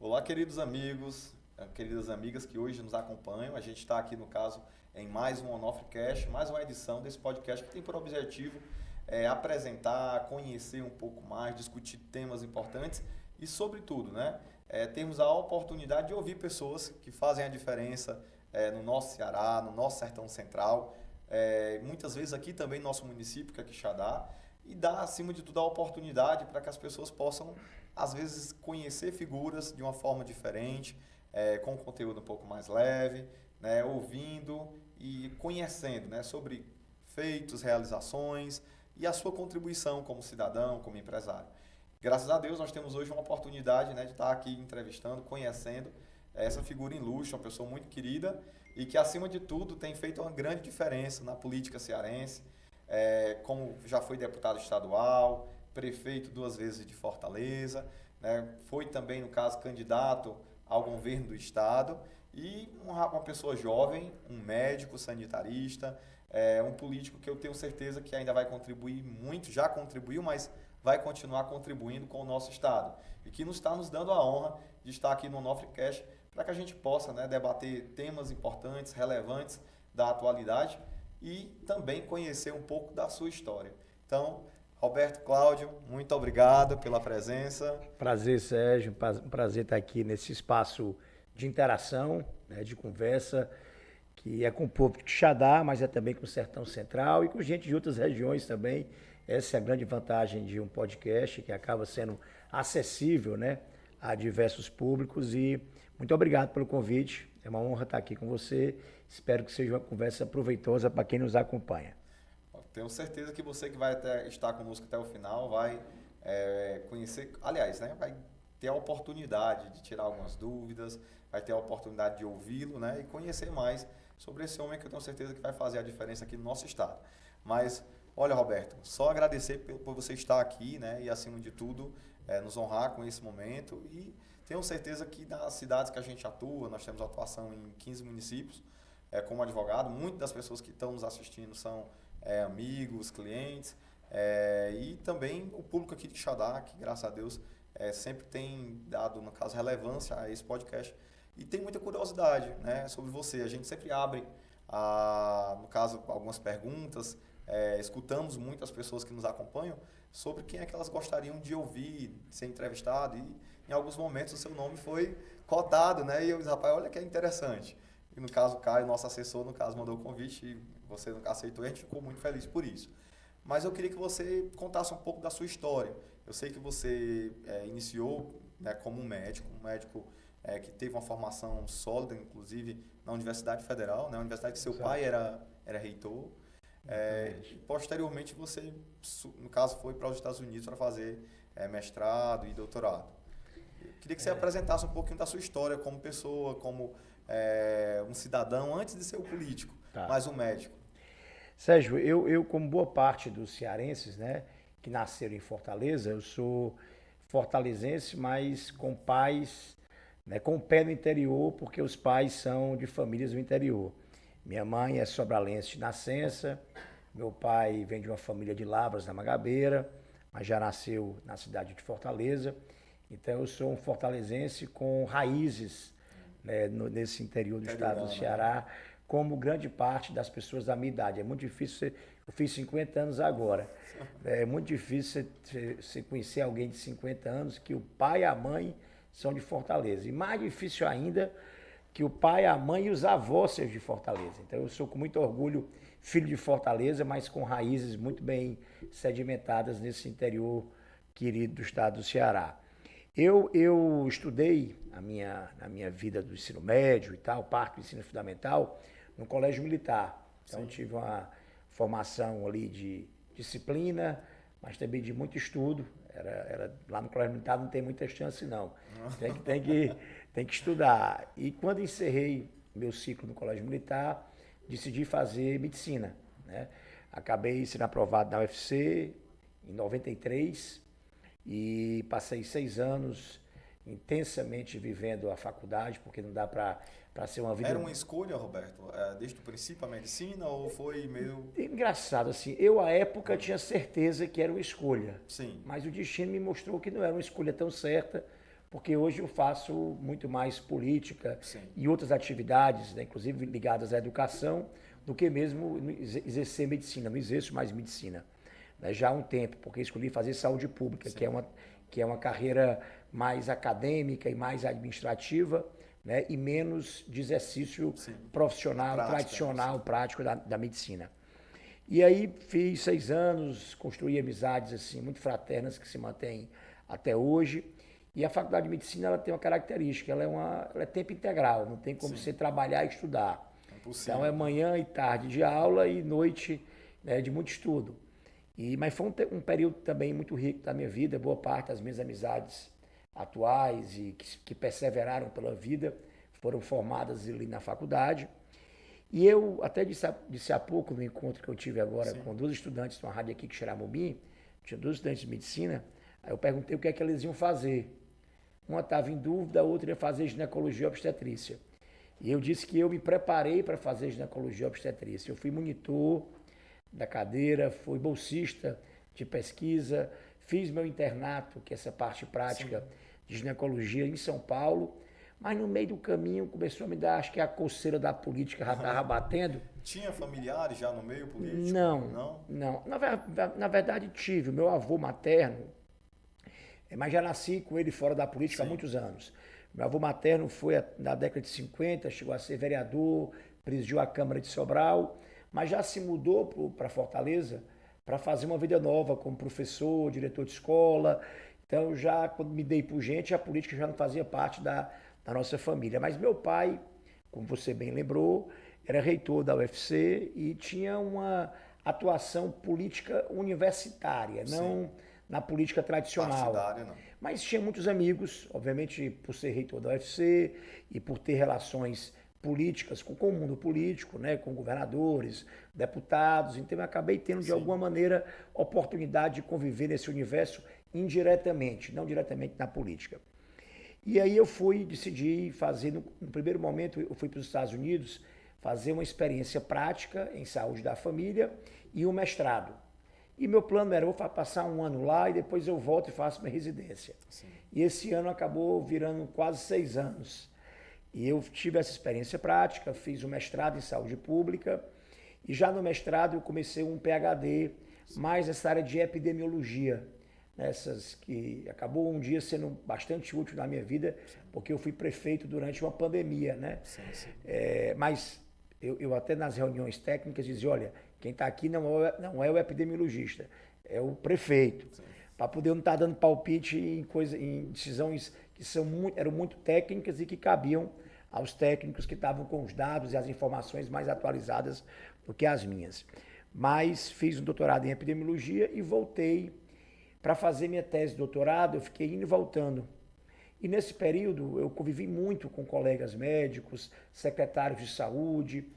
Olá, queridos amigos, queridas amigas que hoje nos acompanham. A gente está aqui, no caso, em mais um OnofreCast, mais uma edição desse podcast que tem por objetivo apresentar, conhecer um pouco mais, discutir temas importantes e, sobretudo, termos a oportunidade de ouvir pessoas que fazem a diferença no nosso Ceará, no nosso Sertão Central, muitas vezes aqui também no nosso município, que é Quixadá, e dar, acima de tudo, a oportunidade para que as pessoas possam, às vezes, conhecer figuras de uma forma diferente, com um conteúdo um pouco mais leve, ouvindo e conhecendo sobre feitos, realizações e a sua contribuição como cidadão, como empresário. Graças a Deus, nós temos hoje uma oportunidade de estar aqui entrevistando, conhecendo essa figura ilustre, uma pessoa muito querida e que, acima de tudo, tem feito uma grande diferença na política cearense, como já foi deputado estadual, prefeito 2 vezes de Fortaleza, foi também, no caso, candidato ao governo do estado e uma pessoa jovem, um médico sanitarista, um político que eu tenho certeza que ainda vai contribuir muito, já contribuiu, mas vai continuar contribuindo com o nosso estado e que está nos dando a honra de estar aqui no OnofreCast para que a gente possa debater temas importantes, relevantes da atualidade e também conhecer um pouco da sua história. Então, Roberto, Cláudio, muito obrigado pela presença. Prazer, Sérgio. Um prazer estar aqui nesse espaço de interação, de conversa, que é com o povo de Quixadá, mas é também com o Sertão Central e com gente de outras regiões também. Essa é a grande vantagem de um podcast, que acaba sendo acessível, a diversos públicos. E muito obrigado pelo convite. É uma honra estar aqui com você. Espero que seja uma conversa proveitosa para quem nos acompanha. Tenho certeza que você que vai estar conosco até o final vai conhecer, aliás, vai ter a oportunidade de tirar algumas dúvidas, vai ter a oportunidade de ouvi-lo e conhecer mais sobre esse homem que eu tenho certeza que vai fazer a diferença aqui no nosso estado. Mas, olha, Roberto, só agradecer por você estar aqui e, acima de tudo, nos honrar com esse momento e tenho certeza que nas cidades que a gente atua, nós temos atuação em 15 municípios, como advogado, muitas das pessoas que estão nos assistindo são amigos, clientes e também o público aqui de Quixadá, que graças a Deus sempre tem dado, no caso, relevância a esse podcast e tem muita curiosidade sobre você. A gente sempre abre, no caso, algumas perguntas, escutamos muitas pessoas que nos acompanham sobre quem é que elas gostariam de ouvir, ser entrevistado e em alguns momentos o seu nome foi cotado e eu disse, rapaz, olha que é interessante. E no caso, o Caio, nosso assessor, no caso, mandou o convite e você aceitou e a gente ficou muito feliz por isso. Mas eu queria que você contasse um pouco da sua história. Eu sei que você iniciou como um médico que teve uma formação sólida, inclusive na Universidade Federal, na universidade que seu pai era reitor. Posteriormente, você, no caso, foi para os Estados Unidos para fazer mestrado e doutorado. Eu queria que você apresentasse um pouquinho da sua história como pessoa, como um cidadão, antes de ser o político, mas um médico. Sérgio, eu como boa parte dos cearenses, que nasceram em Fortaleza, eu sou fortalezense, mas com pais, com o pé no interior, porque os pais são de famílias do interior. Minha mãe é sobralense de nascença, meu pai vem de uma família de Lavras, da Mangabeira, mas já nasceu na cidade de Fortaleza. Então eu sou um fortalezense com raízes nesse interior do estado do Ceará, como grande parte das pessoas da minha idade. É muito difícil, eu fiz 50 anos agora, é muito difícil você conhecer alguém de 50 anos que o pai e a mãe são de Fortaleza. E mais difícil ainda que o pai, a mãe e os avós sejam de Fortaleza. Então eu sou com muito orgulho filho de Fortaleza, mas com raízes muito bem sedimentadas nesse interior querido do estado do Ceará. Eu estudei a minha vida do ensino médio e tal, parte do ensino fundamental, no colégio militar. Então tive uma formação ali de disciplina, mas também de muito estudo. Lá no colégio militar não tem muita chance não. Tem que estudar. E quando encerrei meu ciclo no colégio militar, decidi fazer medicina. Acabei sendo aprovado na UFC em 93 e passei 6 anos intensamente vivendo a faculdade, porque não dá para ser uma vida... Era uma escolha, Roberto, desde o princípio a medicina ou foi meio... Engraçado, assim, eu à época tinha certeza que era uma escolha, Sim. mas o destino me mostrou que não era uma escolha tão certa, porque hoje eu faço muito mais política Sim. e outras atividades, né, inclusive ligadas à educação, do que mesmo exercer medicina. Não exerço mais medicina, né, já há um tempo, porque escolhi fazer saúde pública, que é uma carreira mais acadêmica e mais administrativa, né, e menos de exercício profissional, prática, tradicional, prático da medicina. E aí fiz 6 anos, construí amizades assim muito fraternas que se mantêm até hoje. E a faculdade de medicina ela tem uma característica, ela é tempo integral, não tem como você trabalhar e estudar. Então é manhã e tarde de aula e noite, né, de muito estudo. Mas foi um período também muito rico da minha vida, boa parte das minhas amizades atuais e que perseveraram pela vida foram formadas ali na faculdade. E eu até disse há pouco, no encontro que eu tive agora com duas estudantes de uma rádio aqui, que Xeramobim, tinha duas estudantes de medicina, aí eu perguntei o que é que eles iam fazer. Uma estava em dúvida, a outra ia fazer ginecologia e obstetrícia. E eu disse que eu me preparei para fazer ginecologia e obstetrícia. Eu fui monitor da cadeira, fui bolsista de pesquisa, fiz meu internato, que é essa parte prática de ginecologia em São Paulo, mas no meio do caminho começou a me dar, acho que a coceira da política já estava batendo. Tinha familiares já no meio político? Não. Na verdade tive. O meu avô materno, mas já nasci com ele fora da política há muitos anos. Meu avô materno foi na década de 50, chegou a ser vereador, presidiu a Câmara de Sobral, mas já se mudou para Fortaleza para fazer uma vida nova como professor, diretor de escola. Então, já quando me dei por gente, a política já não fazia parte da nossa família. Mas meu pai, como você bem lembrou, era reitor da UFC e tinha uma atuação política universitária, não na política tradicional. Partidária, não. Mas tinha muitos amigos, obviamente por ser reitor da UFC e por ter relações políticas com o mundo político, né, com governadores, deputados. Então eu acabei tendo de alguma maneira oportunidade de conviver nesse universo indiretamente, não diretamente na política. E aí eu decidi fazer, no primeiro momento eu fui para os Estados Unidos fazer uma experiência prática em saúde da família e um mestrado. E meu plano era, vou passar um ano lá e depois eu volto e faço minha residência. E esse ano acabou virando quase 6 anos. E eu tive essa experiência prática, fiz um mestrado em saúde pública e já no mestrado eu comecei um PhD mais nessa área de epidemiologia, nessas que acabou um dia sendo bastante útil na minha vida, porque eu fui prefeito durante uma pandemia, né? Mas eu até nas reuniões técnicas dizia, olha, quem está aqui não é o epidemiologista, é o prefeito, para poder não estar dando palpite em decisões que eram muito técnicas e que cabiam aos técnicos que estavam com os dados e as informações mais atualizadas do que as minhas. Mas fiz um doutorado em epidemiologia e voltei para fazer minha tese de doutorado, eu fiquei indo e voltando. E nesse período eu convivi muito com colegas médicos, secretários de saúde,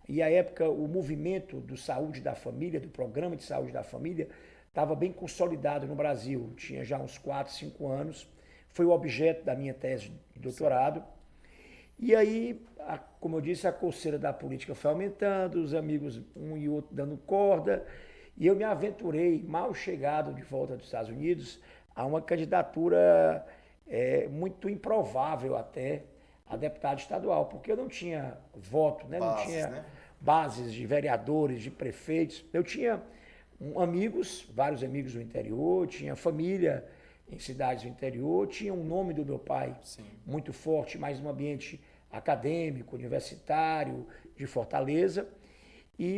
e à época o movimento do saúde da família, do programa de saúde da família, estava bem consolidado no Brasil, tinha já uns 4, 5 anos, foi o objeto da minha tese de doutorado. E aí, como eu disse, a coceira da política foi aumentando, os amigos um e outro dando corda, e eu me aventurei, mal chegado de volta dos Estados Unidos, a uma candidatura muito improvável até a deputado estadual, porque eu não tinha voto, né? Não tinha bases de vereadores, de prefeitos. Eu tinha vários amigos do interior, tinha família em cidades do interior, tinha um nome do meu pai muito forte, mas num ambiente acadêmico, universitário, de Fortaleza.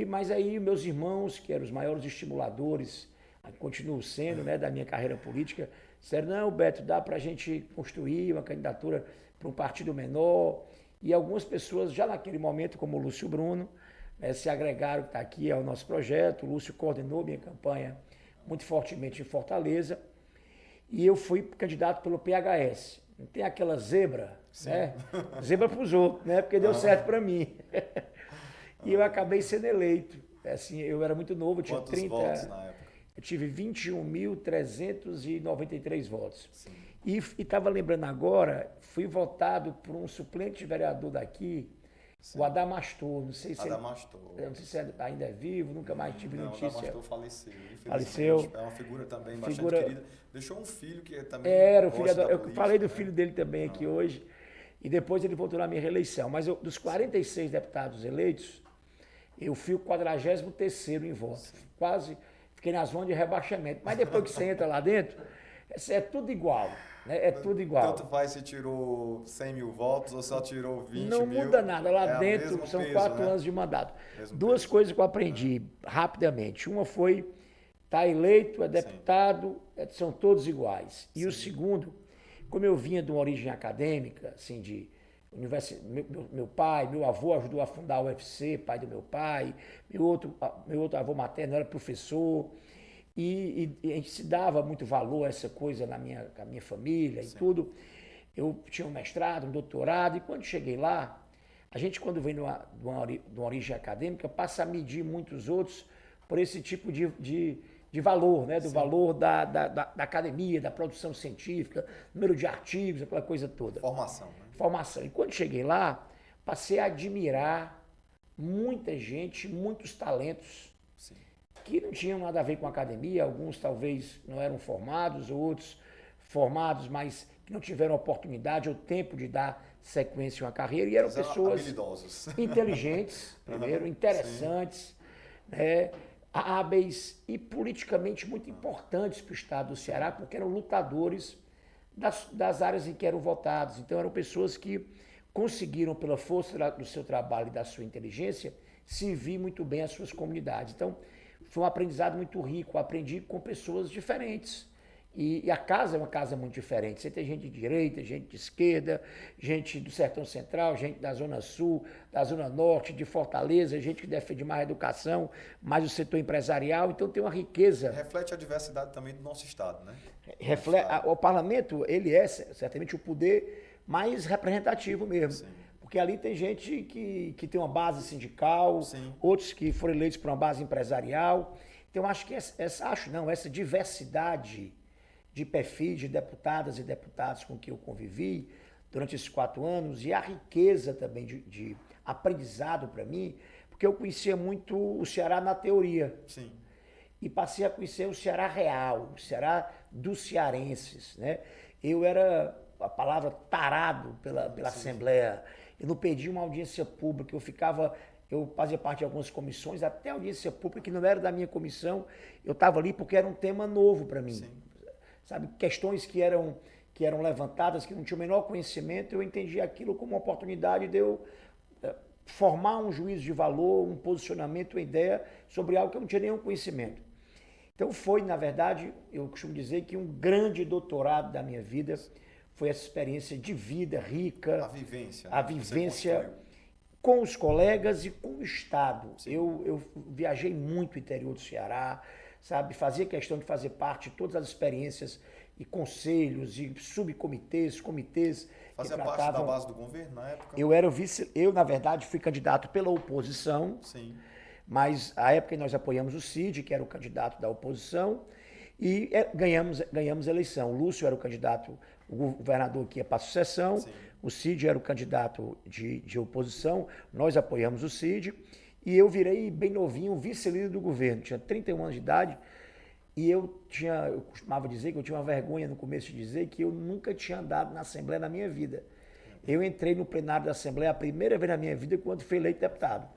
Mas aí meus irmãos, que eram os maiores estimuladores, continuam sendo, né, da minha carreira política, disseram, não, Beto, dá para a gente construir uma candidatura para um partido menor. E algumas pessoas, já naquele momento, como o Lúcio Bruno, né, se agregaram, que está aqui, ao nosso projeto. O Lúcio coordenou minha campanha muito fortemente em Fortaleza. E eu fui candidato pelo PHS. Não tem aquela zebra, né? Zebra para os outros, né? Porque deu certo para mim. E eu acabei sendo eleito. Assim, eu era muito novo, eu tinha Quantos votos na época? Eu tive 21.393 votos. E estava lembrando agora, fui votado por um suplente vereador daqui, Sim. O Adamastor, não sei se Adamastor. eu não sei se ainda é vivo, nunca mais tive Não, notícia. Adamastor faleceu. Infelizmente. Faleceu. É uma figura também Figura, bastante querida. Deixou um filho que também era o filho gosta da eu política, falei do né? filho dele também aqui hoje. E depois ele voltou na minha reeleição. Mas dos 46 deputados eleitos, eu fui o 43º em voto. Sim. Quase fiquei nas mãos de rebaixamento. Mas depois que você entra lá dentro, é tudo igual. Né? É tudo igual. Tanto faz se tirou 100 mil votos ou só tirou 20 Não mil. muda nada. Lá é dentro são peso, 4 né? anos de mandato. Mesmo Duas peso. coisas que eu aprendi rapidamente. Uma foi, tá eleito, é deputado, são todos iguais. E o segundo, como eu vinha de uma origem acadêmica, assim, de universidade, meu pai, meu avô ajudou a fundar a UFC, pai do meu pai, meu outro avô materno era professor, e a gente se dava muito valor a essa coisa na com a minha família e tudo. Eu tinha um mestrado, um doutorado, e quando cheguei lá, a gente, quando vem de uma origem acadêmica, passa a medir muitos outros por esse tipo de valor, né? Do valor da academia, da produção científica, número de artigos, aquela coisa toda. Formação, né? Formação. E quando cheguei lá, passei a admirar muita gente, muitos talentos Sim. que não tinham nada a ver com a academia, alguns talvez não eram formados, outros formados, mas que não tiveram oportunidade ou tempo de dar sequência a uma carreira, e eram pessoas habilidosos. inteligentes, primeiro, interessantes, né, hábeis e politicamente muito importantes para o estado do Ceará, porque eram lutadores das áreas em que eram votados. Então eram pessoas que conseguiram, pela força do seu trabalho e da sua inteligência, servir muito bem as suas comunidades. Então, foi um aprendizado muito rico, aprendi com pessoas diferentes. E a casa é uma casa muito diferente. Você tem gente de direita, gente de esquerda, gente do Sertão Central, gente da Zona Sul, da Zona Norte, de Fortaleza, gente que defende mais a educação, mais o setor empresarial. Então tem uma riqueza. Reflete a diversidade também do nosso estado, né? O parlamento, ele é certamente o poder mais representativo mesmo. Sim. Porque ali tem gente que tem uma base sindical, Sim. outros que foram eleitos por uma base empresarial. Então, acho que essa diversidade de perfis de deputadas e deputados com que eu convivi durante esses 4 anos, e a riqueza também de aprendizado para mim, porque eu conhecia muito o Ceará na teoria. Sim. E passei a conhecer o Ceará real, o Ceará dos cearenses, né? Eu era, a palavra, tarado pela Assembleia. Eu não perdi uma audiência pública, eu fazia parte de algumas comissões, até audiência pública, que não era da minha comissão, eu estava ali porque era um tema novo para mim. Sim. Sabe, questões que eram levantadas, que não tinha o menor conhecimento, eu entendi aquilo como uma oportunidade de eu formar um juízo de valor, um posicionamento, uma ideia sobre algo que eu não tinha nenhum conhecimento. Então foi, na verdade, eu costumo dizer que um grande doutorado da minha vida foi essa experiência de vida rica. A vivência com os colegas e com o Estado. Eu viajei muito no interior do Ceará, sabe? Fazia questão de fazer parte de todas as experiências e conselhos e subcomitês, comitês Fazia que parte tratavam. da base do governo na época? Eu, na verdade, fui candidato pela oposição. Sim. Mas à época nós apoiamos o Cid, que era o candidato da oposição, e ganhamos a eleição. O Lúcio era o candidato, o governador que ia para a sucessão, Sim. O Cid era o candidato de oposição, nós apoiamos o Cid, e eu virei bem novinho vice-líder do governo, tinha 31 anos de idade, e eu costumava dizer que eu tinha uma vergonha no começo de dizer que eu nunca tinha andado na Assembleia na minha vida. Eu entrei no plenário da Assembleia a primeira vez na minha vida quando fui eleito deputado.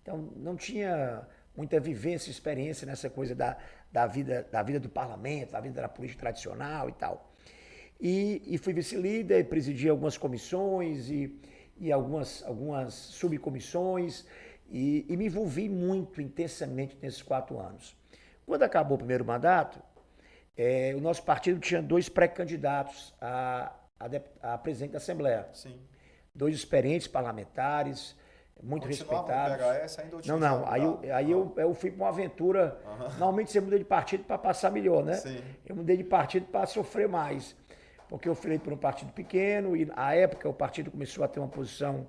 Então, não tinha muita vivência e experiência nessa coisa da vida do parlamento, da vida da política tradicional e tal. E fui vice-líder, presidi algumas comissões e algumas subcomissões e me envolvi muito intensamente nesses 4 anos. Quando acabou o primeiro mandato, o nosso partido tinha 2 pré-candidatos a presidente da Assembleia. Sim. 2 experientes parlamentares, muito respeitados. PHS ainda Não. Aí eu fui para uma aventura. Normalmente você muda de partido para passar melhor, né? Sim. Eu mudei de partido para sofrer mais. Porque eu fui por um partido pequeno e, à época, o partido começou a ter uma posição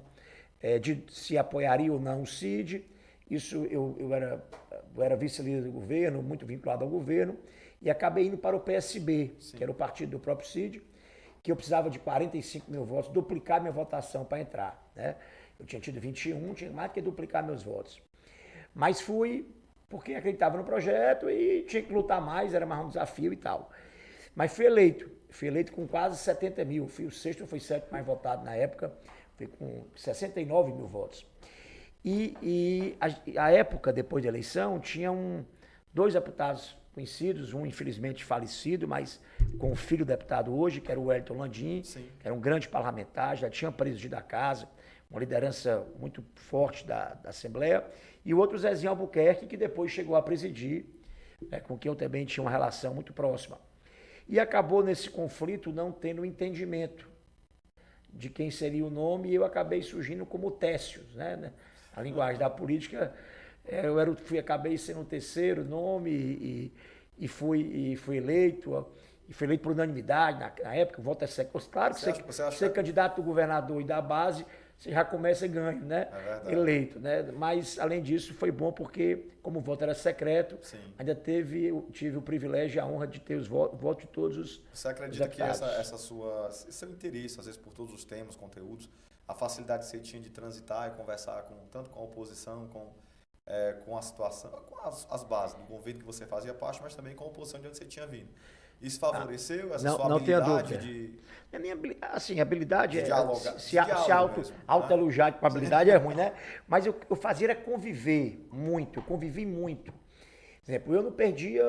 de se apoiaria ou não o Cid. Isso eu era vice-líder do governo, muito vinculado ao governo, e acabei indo para o PSB, Sim. que era o partido do próprio Cid, que eu precisava de 45 mil votos, duplicar minha votação para entrar, né? Eu tinha tido 21, tinha mais do que duplicar meus votos. Mas fui porque acreditava no projeto e tinha que lutar mais, era mais um desafio e tal. Mas fui eleito com quase 70 mil, fui o sexto ou foi sétimo mais votado na época, fui com 69 mil votos. E a época, depois da eleição, tinha dois deputados conhecidos, um infelizmente falecido, mas com o filho do deputado hoje, que era o Wellington Landim, Sim. que era um grande parlamentar, já tinha presidido a casa, uma liderança muito forte da Assembleia, e o outro Zezinho Albuquerque, que depois chegou a presidir, com quem eu também tinha uma relação muito próxima. E acabou nesse conflito não tendo entendimento de quem seria o nome, e eu acabei surgindo como Técios, né? A linguagem da política, acabei sendo o terceiro nome e fui eleito. E fui eleito por unanimidade na época, o voto é secreto. Claro que ser candidato a governador e da base, você já começa ganho, né? É eleito, né? Mas, além disso, foi bom porque, como o voto era secreto, Sim. ainda tive o privilégio e a honra de ter os votos de todos os Você acredita que seu interesse, às vezes, por todos os temas, conteúdos, a facilidade que você tinha de transitar e conversar tanto com a oposição, com a situação, com as bases do governo que você fazia parte, mas também com a oposição de onde você tinha vindo. Isso favoreceu essa sua habilidade de... Assim, habilidade de dialogar, se autoelogiar com habilidade é ruim, né? Mas eu fazia era convivi muito. Por exemplo, eu não perdia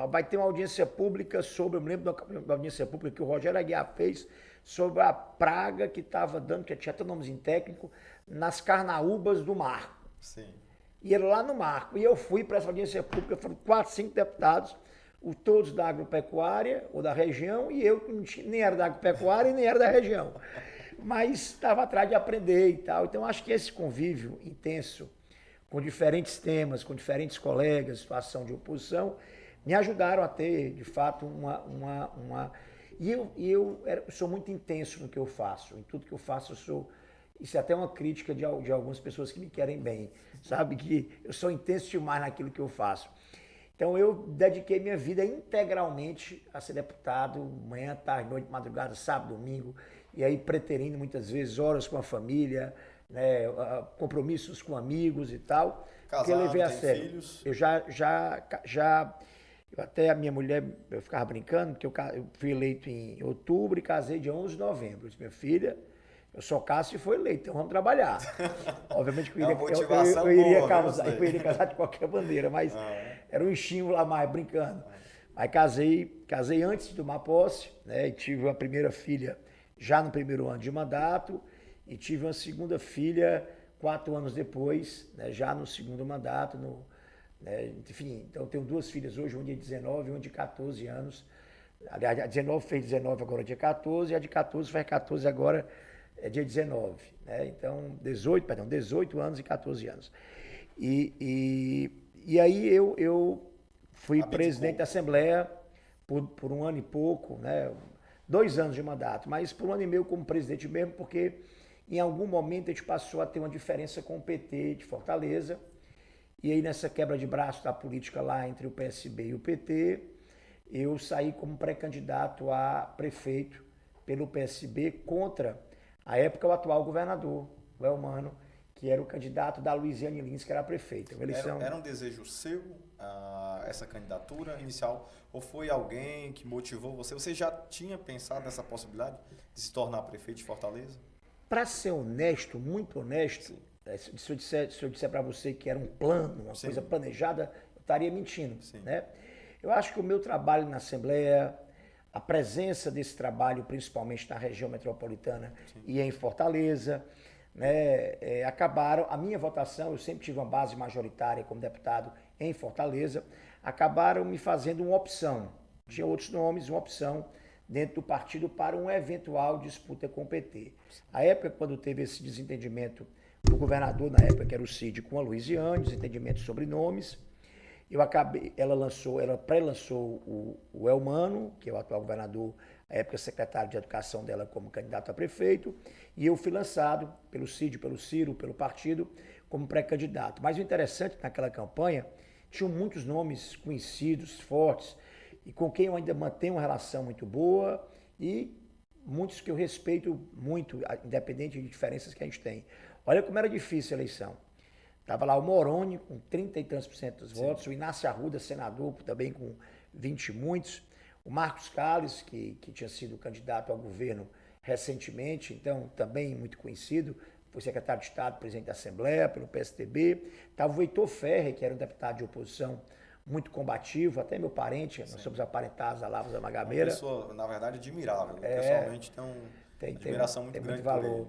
vai ter uma audiência pública eu me lembro da audiência pública que o Rogério Aguiar fez sobre a praga que estava dando, que tinha até nomezinho técnico, nas carnaúbas do Marco. Sim. E era lá no Marco. E eu fui para essa audiência pública, foram 4, 5 deputados, todos da agropecuária ou da região, e eu nem era da agropecuária e nem era da região. Mas estava atrás de aprender e tal. Então, acho que esse convívio intenso, com diferentes temas, com diferentes colegas, situação de oposição, me ajudaram a ter, de fato, E eu sou muito intenso no que eu faço. Em tudo que eu faço, Isso é até uma crítica de algumas pessoas que me querem bem. Sabe que eu sou intenso demais naquilo que eu faço. Então, eu dediquei minha vida integralmente a ser deputado, manhã, tarde, noite, madrugada, sábado, domingo, e aí preterindo muitas vezes horas com a família, né, compromissos com amigos e tal. Casado, que eu levei a tem sério. Filhos? Eu até a minha mulher, eu ficava brincando, que eu fui eleito em outubro e casei dia 11 de novembro. Eu disse, minha filha, eu só caso se for eleito, então vamos trabalhar. Obviamente que eu iria casar de qualquer maneira, mas era um estímulo a mais, brincando. Aí casei antes de tomar posse, né, e tive a primeira filha já no primeiro ano de mandato, e tive uma segunda filha 4 anos depois, né, já no segundo mandato, enfim, então eu tenho 2 filhas hoje, uma de 19 e uma de 14 anos. Aliás, a 19 fez 19 agora dia 14, e a de 14 faz 14 agora dia 19. Né? Então, 18 anos e 14 anos. E aí eu fui presidente da Assembleia por 1 ano e pouco, né? 2 anos de mandato, mas por 1 ano e meio como presidente mesmo, porque em algum momento a gente passou a ter uma diferença com o PT de Fortaleza. E aí, nessa quebra de braço da política lá entre o PSB e o PT, eu saí como pré-candidato a prefeito pelo PSB contra, à época, o atual governador, o Elmano, que era o candidato da Luiziane Lins, que era a prefeita. Era um desejo seu, essa candidatura inicial, ou foi alguém que motivou você? Você já tinha pensado nessa possibilidade de se tornar prefeito de Fortaleza? Para ser honesto, muito honesto, sim. Se eu disser para você que era um plano, uma sim. coisa planejada, eu estaria mentindo. Né? Eu acho que o meu trabalho na Assembleia, a presença desse trabalho, principalmente na região metropolitana sim. e em Fortaleza, né, acabaram, a minha votação, eu sempre tive uma base majoritária como deputado em Fortaleza, acabaram me fazendo uma opção. Tinha outros nomes, uma opção dentro do partido para uma eventual disputa com o PT. A época, quando teve esse desentendimento do governador, na época que era o Cid, com a Luiziane, desentendimento sobre nomes, ela pré-lançou o Elmano, que é o atual governador, à época secretário de Educação dela como candidato a prefeito, e eu fui lançado pelo Cid, pelo Ciro, pelo partido, como pré-candidato. Mas o interessante naquela campanha, tinham muitos nomes conhecidos, fortes, e com quem eu ainda mantenho uma relação muito boa, e muitos que eu respeito muito, independente de diferenças que a gente tem. Olha como era difícil a eleição. Estava lá o Moroni com 30 e tantos por cento dos votos, o Inácio Arruda, senador, também com 20 e muitos, o Marcos Calles, que tinha sido candidato ao governo recentemente, então também muito conhecido, foi secretário de Estado, presidente da Assembleia, pelo PSDB. Estava o Heitor Ferrer, que era um deputado de oposição muito combativo, até meu parente, nós somos aparentados a Lavras da Magabeira. Uma pessoa, na verdade, admirável. Pessoalmente tem admiração muito grande por ele.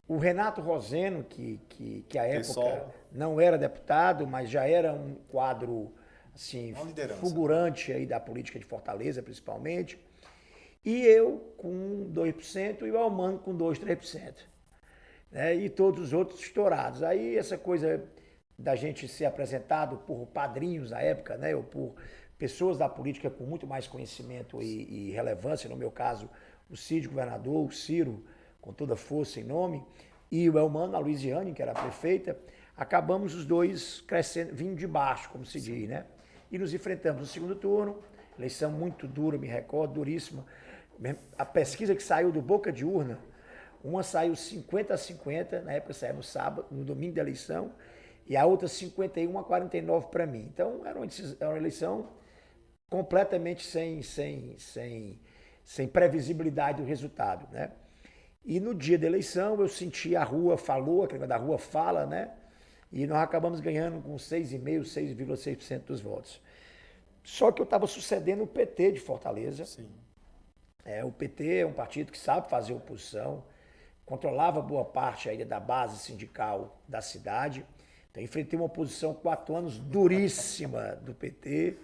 O Renato Roseno, que à época não era deputado, mas já era um quadro assim, fulgurante aí da política de Fortaleza, principalmente. E eu com 2% e o Almano com 2%, 3%. Né? E todos os outros estourados. Aí essa coisa da gente ser apresentado por padrinhos na época, né? Ou por pessoas da política com muito mais conhecimento e relevância, no meu caso, o Cid, governador, o Ciro, com toda força e nome, e o Elmano, a Luiziane, que era a prefeita, acabamos os dois crescendo, vindo de baixo, como se diz, né? E nos enfrentamos no segundo turno, eleição muito dura, me recordo, duríssima. A pesquisa que saiu do Boca de Urna, uma saiu 50-50, na época saiu no sábado, no domingo da eleição, e a outra 51-49 para mim. Então, era uma eleição completamente sem previsibilidade do resultado, né? E no dia da eleição, eu senti a rua falou, aquele da rua fala, né? E nós acabamos ganhando com 6,5%, 6,6% dos votos. Só que eu estava sucedendo o PT de Fortaleza. Sim. O PT é um partido que sabe fazer oposição, controlava boa parte aí da base sindical da cidade. Então, enfrentei uma oposição 4 anos duríssima do PT,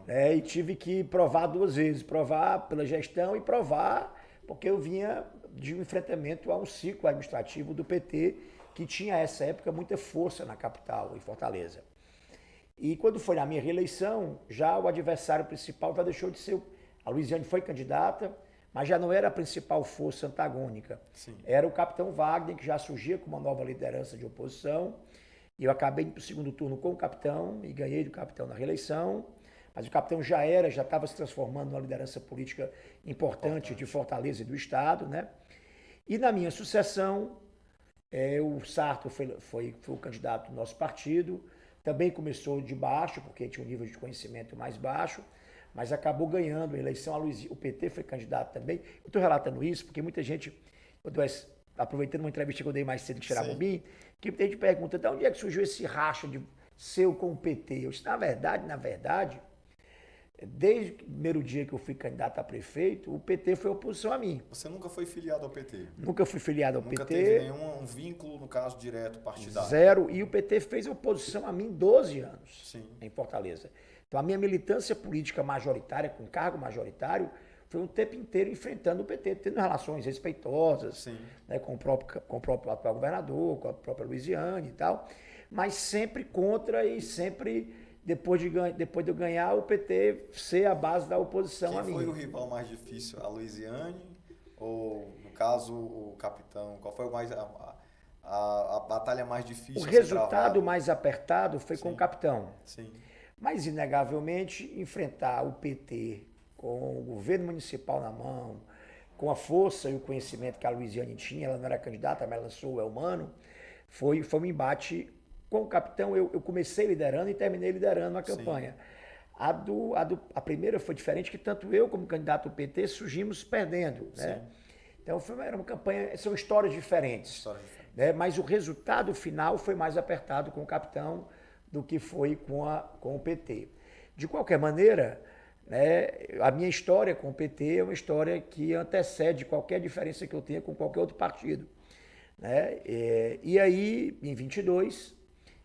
né, e tive que provar 2 vezes, provar pela gestão e provar porque eu vinha de um enfrentamento a um ciclo administrativo do PT que tinha, nessa época, muita força na capital, em Fortaleza. E quando foi na minha reeleição, já o adversário principal já deixou de ser... A Luiziane foi candidata, mas já não era a principal força antagônica. Sim. Era o capitão Wagner, que já surgia com uma nova liderança de oposição. E eu acabei indo para o segundo turno com o capitão e ganhei do capitão na reeleição. Mas o capitão já estava se transformando numa liderança política importante de Fortaleza e do Estado, né? E na minha sucessão, o Sarto foi o candidato do nosso partido. Também começou de baixo, porque tinha um nível de conhecimento mais baixo, mas acabou ganhando a eleição. O PT foi candidato também. Eu estou relatando isso porque muita gente, aproveitando uma entrevista que eu dei mais cedo de Xerabobim, que muita gente pergunta, de onde é que surgiu esse racha de seu com o PT? Eu disse, na verdade, desde o primeiro dia que eu fui candidato a prefeito, o PT foi oposição a mim. Você nunca foi filiado ao PT? Nunca fui filiado ao PT. Nunca teve nenhum vínculo, no caso, direto partidário? Zero. E o PT fez oposição a mim 12 anos. Sim. Em Fortaleza. Então, a minha militância política majoritária, com cargo majoritário, foi um tempo inteiro enfrentando o PT, tendo relações respeitosas, né, com o próprio atual governador, com a própria Luiziane e tal, mas sempre contra e sempre, depois de eu ganhar, o PT ser a base da oposição a mim. Quem foi o rival mais difícil? A Luiziane ou, no caso, o capitão? Qual foi a batalha mais difícil? O resultado mais apertado foi com o capitão. Sim. Mas, inegavelmente, enfrentar o PT com o governo municipal na mão, com a força e o conhecimento que a Luiziane tinha, ela não era candidata, mas lançou o Elmano, foi um embate com o capitão. Eu comecei liderando e terminei liderando a campanha. A primeira foi diferente, que tanto eu como candidato do PT surgimos perdendo, né? Então era uma campanha, são histórias diferentes. Né? Mas o resultado final foi mais apertado com o capitão do que foi com o PT. De qualquer maneira, né, a minha história com o PT é uma história que antecede qualquer diferença que eu tenha com qualquer outro partido. Né? E aí, em 22,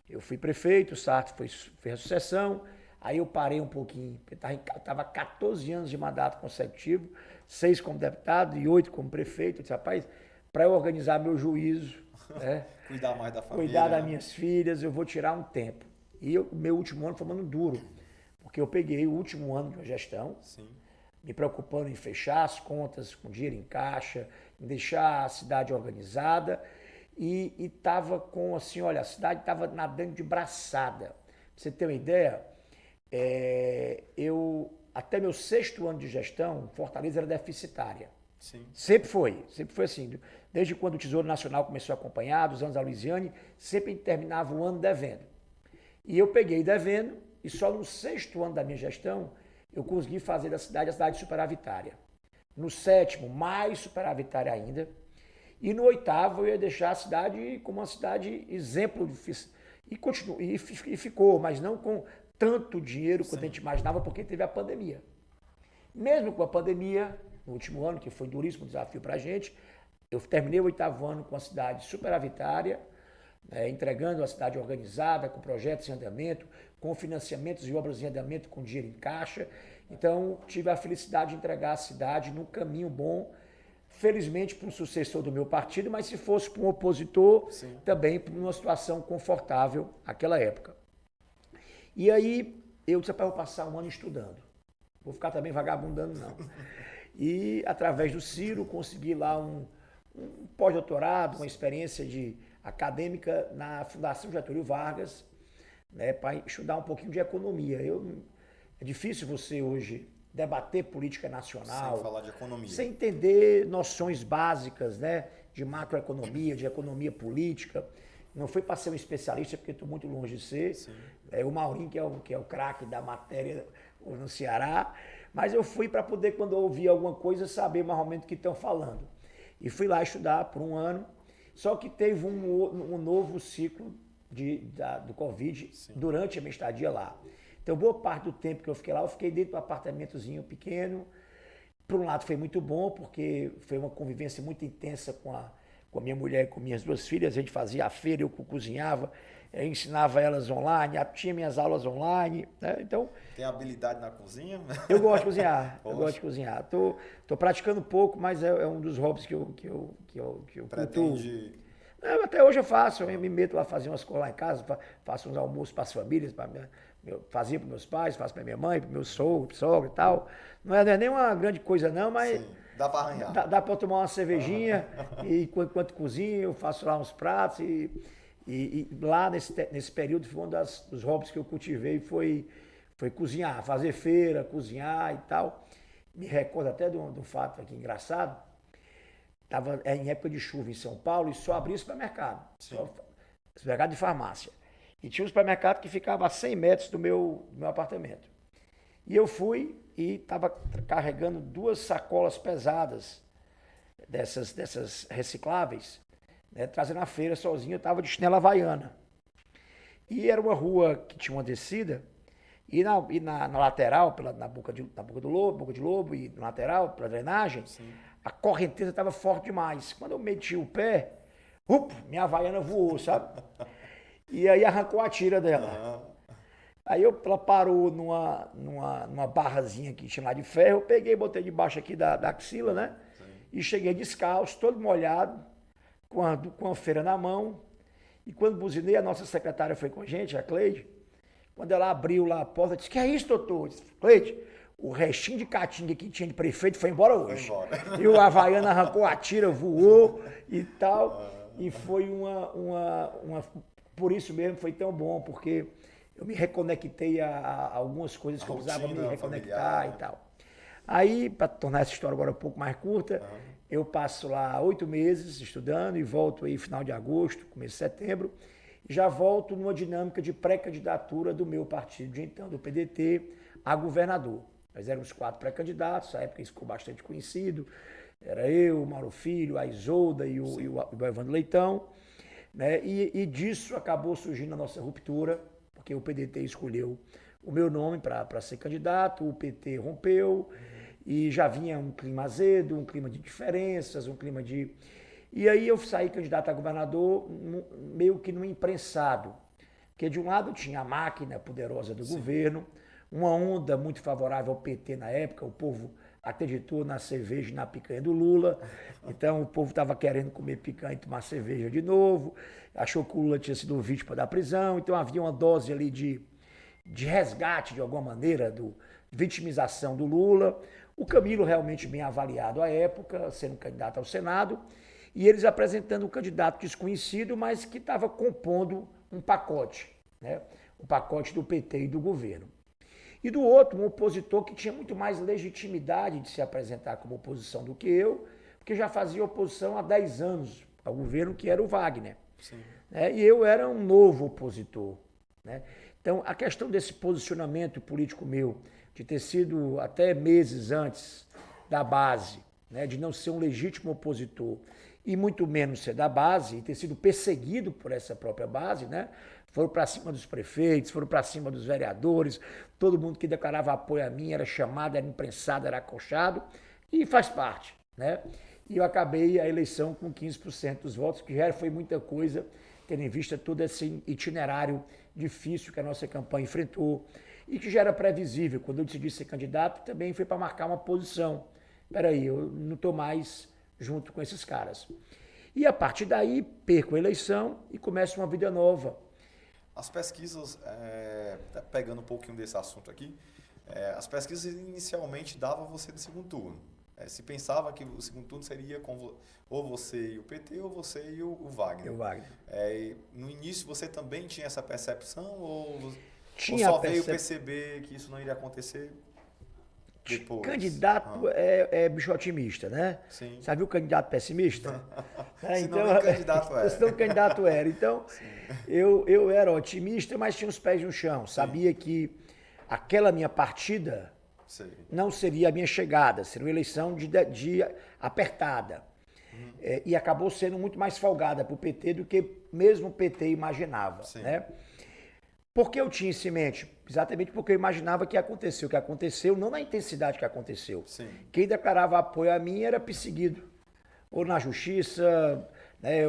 eu fui prefeito, o Sarto fez a sucessão, aí eu parei um pouquinho, estava 14 anos de mandato consecutivo, 6 como deputado e 8 como prefeito. Eu disse, rapaz, para eu organizar meu juízo, né, cuidar mais da família, cuidar das minhas filhas, eu vou tirar um tempo. E o meu último ano foi um ano duro, porque eu peguei o último ano de gestão, me preocupando em fechar as contas com dinheiro em caixa, em deixar a cidade organizada, e estava com, assim, olha, a cidade estava nadando de braçada. Pra você ter uma ideia, até meu 6º ano de gestão, Fortaleza era deficitária. Sim. Sempre foi assim. Desde quando o Tesouro Nacional começou a acompanhar, dos anos da Luiziane, sempre terminava o ano devendo. E eu peguei devendo, e só no 6º ano da minha gestão, eu consegui fazer da cidade a cidade superavitária. No 7º, mais superavitária ainda. E no 8º, eu ia deixar a cidade como uma cidade exemplo de e ficou, mas não com tanto dinheiro quanto a gente imaginava, porque teve a pandemia. Mesmo com a pandemia, no último ano, que foi duríssimo desafio para a gente, eu terminei o 8º ano com a cidade superavitária, entregando a cidade organizada, com projetos em andamento, com financiamentos e obras em andamento, com dinheiro em caixa. Então, tive a felicidade de entregar a cidade num caminho bom, felizmente para um sucessor do meu partido, mas se fosse para um opositor, também para uma situação confortável naquela época. E aí, eu disse, vou passar um ano estudando. Vou ficar também vagabundando, não. E, através do Ciro, consegui lá um pós-doutorado, uma experiência acadêmica na Fundação Getúlio Vargas, né, para estudar um pouquinho de economia. É difícil você hoje debater política nacional sem falar de economia, sem entender noções básicas, né, de macroeconomia, de economia política. Não foi para ser um especialista, porque estou muito longe de ser. O Maurinho, que é o craque da matéria no Ceará, mas eu fui para poder, quando eu ouvir alguma coisa, saber mais ou menos o que estão falando. E fui lá estudar por um ano, só que teve um novo ciclo do Covid durante a minha estadia lá. Então, boa parte do tempo que eu fiquei lá, eu fiquei dentro de um apartamentozinho pequeno. Por um lado foi muito bom, porque foi uma convivência muito intensa com a minha mulher e com minhas 2 filhas. A gente fazia a feira, eu cozinhava, eu ensinava elas online, tinha minhas aulas online, né? Então, tem habilidade na cozinha? Eu gosto de cozinhar, eu gosto de cozinhar. Tô praticando pouco, mas é um dos hobbies que eu pretende... cultuo. Até hoje eu faço, eu me meto lá fazer umas coisas lá em casa, faço uns almoços para as famílias, fazia para meus pais, faço para minha mãe, para meu sogro e tal. Não é nem uma grande coisa não, mas dá para arranhar. Dá para eu tomar uma cervejinha e enquanto cozinho eu faço lá uns pratos e lá nesse período foi um dos hobbies que eu cultivei, foi cozinhar, fazer feira, cozinhar e tal. Me recordo até de um fato aqui engraçado. Estava em época de chuva em São Paulo e só abria supermercado. Supermercado de farmácia. E tinha um supermercado que ficava a 100 metros do meu apartamento. E eu fui e estava carregando 2 sacolas pesadas dessas recicláveis, né, trazendo a feira sozinho. Eu estava de chinela havaiana. E era uma rua que tinha uma descida. E na lateral, na boca do lobo, boca de lobo, e na lateral, pela drenagem, a correnteza estava forte demais. Quando eu meti o pé, minha havaiana voou, sabe? E aí arrancou a tira dela. Aí ela parou numa barrazinha que tinha lá de ferro, eu peguei, botei debaixo aqui da axila, né? E cheguei descalço, todo molhado, com a feira na mão. E quando buzinei, a nossa secretária foi com a gente, a Cleide. Quando ela abriu lá a porta, disse, que é isso, doutor? Eu disse, Cleide, o restinho de caatinga que tinha de prefeito foi embora hoje. E o havaiano arrancou a tira, voou e tal. E foi por isso mesmo foi tão bom, porque eu me reconectei a algumas coisas que eu precisava me reconectar familiar, e tal. Aí, para tornar essa história agora um pouco mais curta, eu passo lá 8 meses estudando e volto aí final de agosto, começo de setembro. Já volto numa dinâmica de pré-candidatura do meu partido de então, do PDT, a governador. Nós éramos 4 pré-candidatos, na época isso ficou bastante conhecido. Era eu, o Mauro Filho, a Isolda e o Evandro Leitão. Né? E disso acabou surgindo a nossa ruptura, porque o PDT escolheu o meu nome para ser candidato, o PT rompeu, e já vinha um clima azedo, um clima de diferenças, um clima de... E aí eu saí candidato a governador meio que no imprensado, porque de um lado tinha a máquina poderosa do governo, uma onda muito favorável ao PT na época, o povo acreditou na cerveja e na picanha do Lula, então o povo estava querendo comer picanha e tomar cerveja de novo, achou que o Lula tinha sido vítima da prisão, então havia uma dose ali de resgate, de alguma maneira, de vitimização do Lula. O Camilo realmente bem avaliado à época, sendo candidato ao Senado, e eles apresentando um candidato desconhecido, mas que estava compondo um pacote, né? O pacote do PT e do governo. E do outro, um opositor que tinha muito mais legitimidade de se apresentar como oposição do que eu, porque já fazia oposição há 10 anos ao governo, que era o Wagner. Sim. E eu era um novo opositor. Né? Então, a questão desse posicionamento político meu, de ter sido até meses antes da base, né, de não ser um legítimo opositor, e muito menos ser da base, e ter sido perseguido por essa própria base, né? Foram para cima dos prefeitos, foram para cima dos vereadores, todo mundo que declarava apoio a mim era chamado, era imprensado, era acochado, e faz parte. Né? E eu acabei a eleição com 15% dos votos, que já foi muita coisa, tendo em vista todo esse itinerário difícil que a nossa campanha enfrentou, e que já era previsível. Quando eu decidi ser candidato, também foi para marcar uma posição. Peraí, eu não estou mais junto com esses caras. E a partir daí, perco a eleição e começo uma vida nova. As pesquisas, pegando um pouquinho desse assunto aqui, as pesquisas inicialmente davam você no segundo turno. Se pensava que o segundo turno seria com ou você e o PT ou você e o Wagner. O Wagner. No início você também tinha essa percepção ou só Tinha veio perceber que isso não iria acontecer depois? Candidato é bicho otimista, né? Sim. Sabe o candidato pessimista? Senão o candidato era. Senão o candidato era. Então, eu era otimista, mas tinha os pés no chão. Sim. Sabia que aquela minha partida não seria a minha chegada, seria uma eleição de apertada. E acabou sendo muito mais folgada para o PT do que mesmo o PT imaginava. Né? Por que eu tinha isso em mente? Exatamente porque eu imaginava que aconteceu. O que aconteceu, não na intensidade que aconteceu. Sim. Quem declarava apoio a mim era perseguido. Ou na justiça, né,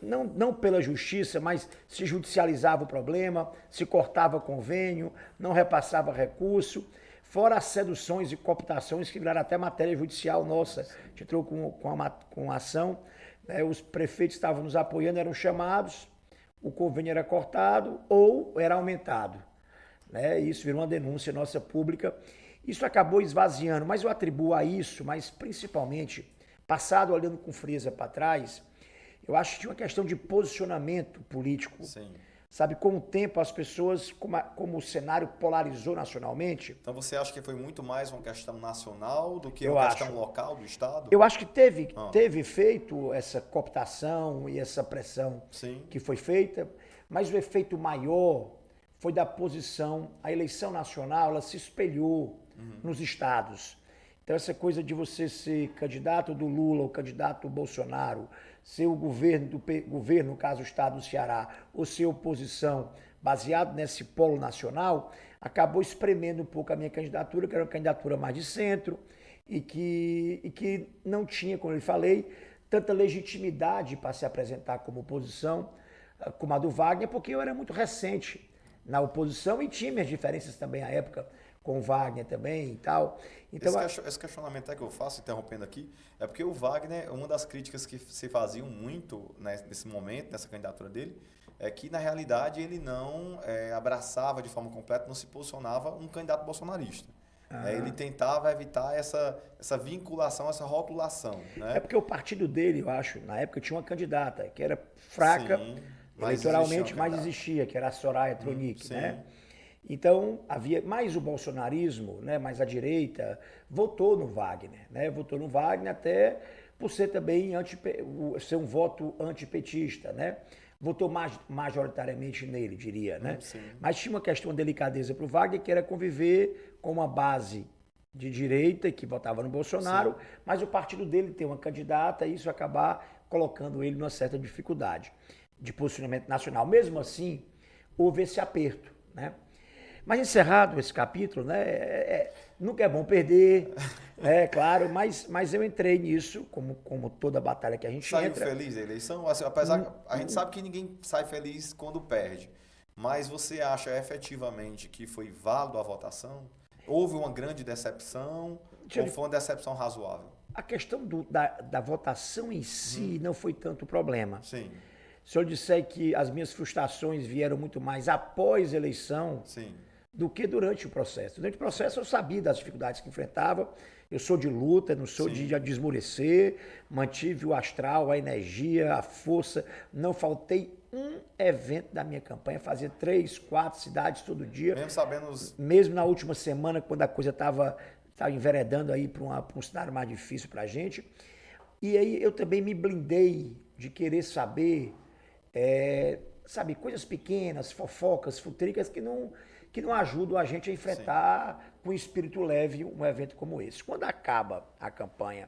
não pela justiça, mas se judicializava o problema, se cortava convênio, não repassava recurso. Fora as seduções e cooptações que viraram até matéria judicial nossa. A gente entrou com a ação, né, os prefeitos estavam nos apoiando, eram chamados, o convênio era cortado ou era aumentado. Né? Isso virou uma denúncia nossa pública. Isso acabou esvaziando, mas eu atribuo a isso, mas principalmente, passado olhando com frieza para trás, eu acho que tinha uma questão de posicionamento político. Sim. Sabe, com o tempo as pessoas, como o cenário polarizou nacionalmente. Então você acha que foi muito mais uma questão nacional do que uma questão local do Estado? Eu acho que teve feito essa cooptação e essa pressão que foi feita, mas o efeito maior foi da posição, a eleição nacional, ela se espelhou nos estados. Então essa coisa de você ser candidato do Lula ou candidato do Bolsonaro, ser o governo, no caso o estado do Ceará, ou ser oposição, baseado nesse polo nacional, acabou espremendo um pouco a minha candidatura, que era uma candidatura mais de centro, e que não tinha, como eu falei, tanta legitimidade para se apresentar como oposição, como a do Wagner, porque eu era muito recente na oposição e tinha minhas diferenças também à época com o Wagner também e tal. Então, esse questionamento que eu faço, interrompendo aqui, é porque o Wagner, uma das críticas que se faziam muito nesse momento, nessa candidatura dele, é que na realidade ele não abraçava de forma completa, não se posicionava um candidato bolsonarista. Ele tentava evitar essa vinculação, essa rotulação. Né? É porque o partido dele, eu acho, na época tinha uma candidata que era fraca, eleitoralmente, mas existia, que era a Soraya Tronic, né? Então, havia mais o bolsonarismo, né, mais a direita, votou no Wagner, né? Votou no Wagner até por ser também ser um voto antipetista, né? Votou majoritariamente nele, diria, né? Mas tinha uma questão de delicadeza para o Wagner, que era conviver com uma base de direita que votava no Bolsonaro, mas o partido dele tem uma candidata e isso acabar colocando ele numa certa dificuldade de posicionamento nacional. Mesmo assim, houve esse aperto, né? Mas encerrado esse capítulo, né, nunca é bom perder, claro, mas eu entrei nisso, como toda batalha que a gente entra. Saiu feliz da eleição? Assim, apesar que a gente sabe que ninguém sai feliz quando perde, mas você acha efetivamente que foi válido a votação? Houve uma grande decepção ou foi uma decepção razoável? A questão da votação em si não foi tanto o problema. Sim. Se eu disser que as minhas frustrações vieram muito mais após a eleição do que durante o processo. Durante o processo eu sabia das dificuldades que enfrentava, eu sou de luta, não sou de esmorecer, mantive o astral, a energia, a força, não faltei um evento da minha campanha, fazia 3, 4 cidades todo dia. Mesmo sabendo Mesmo na última semana, quando a coisa estava enveredando aí para um cenário mais difícil para a gente. E aí eu também me blindei de querer saber, sabe, coisas pequenas, fofocas, futricas que não ajudam a gente a enfrentar com espírito leve um evento como esse. Quando acaba a campanha,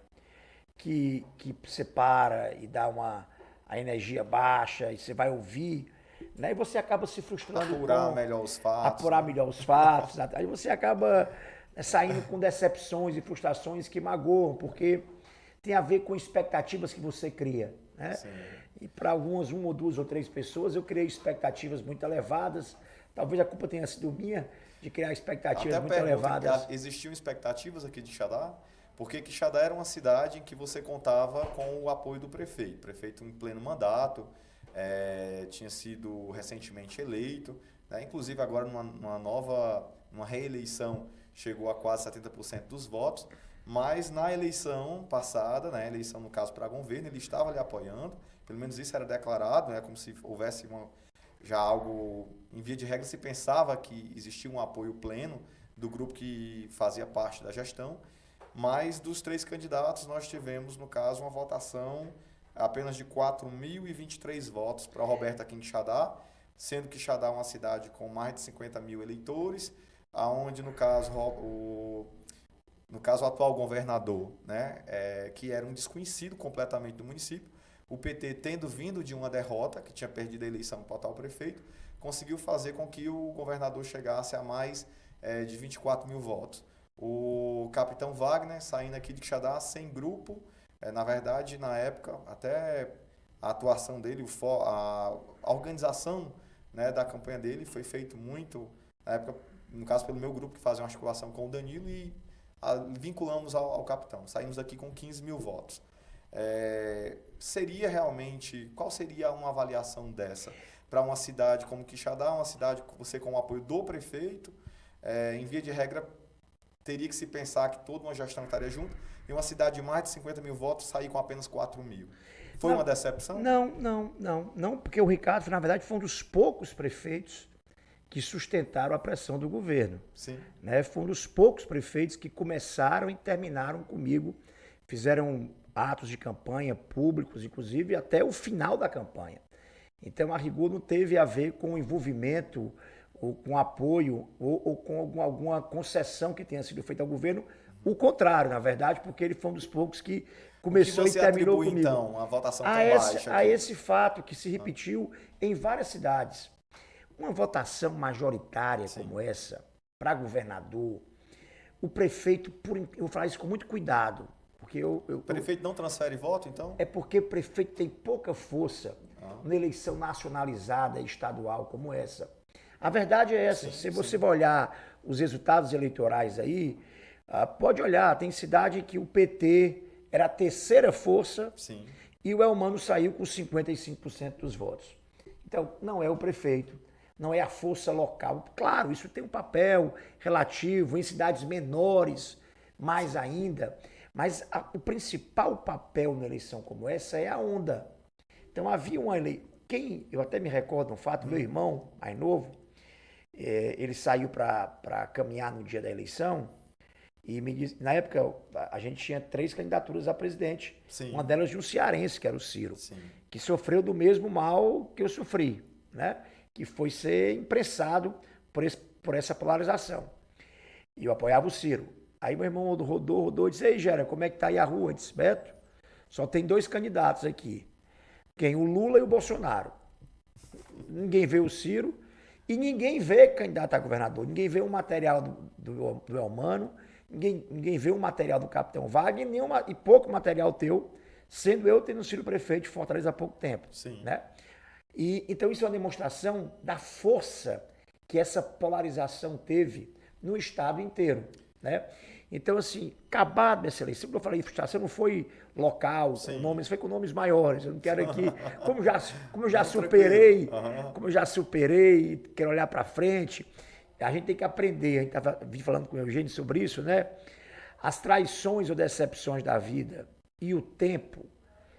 que você para e dá a energia baixa e você vai ouvir, né? E você acaba se frustrando. Apurar melhor os fatos. Apurar melhor os fatos. Aí você acaba saindo com decepções e frustrações que magoam, porque tem a ver com expectativas que você cria, né? Sim. E para algumas, 1 ou 2 ou 3 pessoas, eu criei expectativas muito elevadas. Talvez a culpa tenha sido minha de criar expectativas muito elevadas. Existiam expectativas aqui de Quixadá? Porque Quixadá era uma cidade em que você contava com o apoio do prefeito. O prefeito em pleno mandato, tinha sido recentemente eleito, né? Inclusive agora numa reeleição, chegou a quase 70% dos votos. Mas na eleição passada, né, eleição no caso para governo, ele estava ali apoiando, pelo menos isso era declarado, né, como se houvesse já algo, em via de regra se pensava que existia um apoio pleno do grupo que fazia parte da gestão, mas dos 3 candidatos nós tivemos, no caso, uma votação apenas de 4.023 votos para Roberto aqui em Quixadá, sendo que Quixadá é uma cidade com mais de 50 mil eleitores, aonde no caso o atual governador, né, que era um desconhecido completamente do município, o PT, tendo vindo de uma derrota, que tinha perdido a eleição para o atual prefeito, conseguiu fazer com que o governador chegasse a mais de 24 mil votos. O capitão Wagner, saindo aqui de Quixadá sem grupo, na verdade, na época, até a atuação dele, a organização, né, da campanha dele foi feito muito, na época, no caso pelo meu grupo, que fazia uma articulação com o Danilo, e vinculamos ao capitão. Saímos aqui com 15 mil votos. Qual seria uma avaliação dessa para uma cidade como Quixadá, uma cidade que você com o apoio do prefeito, em via de regra, teria que se pensar que toda uma gestão estaria junto, e uma cidade de mais de 50 mil votos sair com apenas 4 mil. Foi uma decepção? Não, porque o Ricardo, na verdade, foi um dos poucos prefeitos que sustentaram a pressão do governo. Sim. Né? Foi um dos poucos prefeitos que começaram e terminaram comigo, fizeram atos de campanha públicos, inclusive até o final da campanha. Então, a rigor, não teve a ver com envolvimento ou com apoio ou com alguma concessão que tenha sido feita ao governo. O contrário, na verdade, porque ele foi um dos poucos que começou e terminou comigo. Então, a votação tão baixa? A esse fato que se repetiu em várias cidades. Uma votação majoritária como essa, para governador, o prefeito, eu vou falar isso com muito cuidado, porque o prefeito não transfere voto, então? É porque o prefeito tem pouca força numa eleição nacionalizada estadual como essa. A verdade é essa. Se você vai olhar os resultados eleitorais aí, pode olhar, tem cidade que o PT era a terceira força e o Elmano saiu com 55% dos votos. Então, não é o prefeito, não é a força local. Claro, isso tem um papel relativo em cidades menores, mais ainda, mas o principal papel na eleição como essa é a onda. Então havia uma eleição. Eu até me recordo um fato, meu irmão, mais novo, ele saiu para caminhar no dia da eleição e me disse, na época a gente tinha 3 candidaturas a presidente, uma delas de um cearense, que era o Ciro, que sofreu do mesmo mal que eu sofri, né? Que foi ser imprensado por essa polarização. E eu apoiava o Ciro. Aí meu irmão rodou e disse, ei, Gera, como é que tá aí a rua? Eu disse, Beto, só tem 2 candidatos aqui. Quem? O Lula e o Bolsonaro. Ninguém vê o Ciro e ninguém vê candidato a governador. Ninguém vê o material do Elmano, ninguém vê o material do Capitão Wagner e pouco material teu, sendo eu tendo sido prefeito de Fortaleza há pouco tempo. Né? Então isso é uma demonstração da força que essa polarização teve no estado inteiro, né? Então, assim, acabado essa eleição, como eu falei, frustração não foi local, com nomes, foi com nomes maiores. Eu não quero aqui, como eu já superei, quero olhar para frente, a gente tem que aprender, a gente estava falando com o Eugênio sobre isso, né? As traições ou decepções da vida e o tempo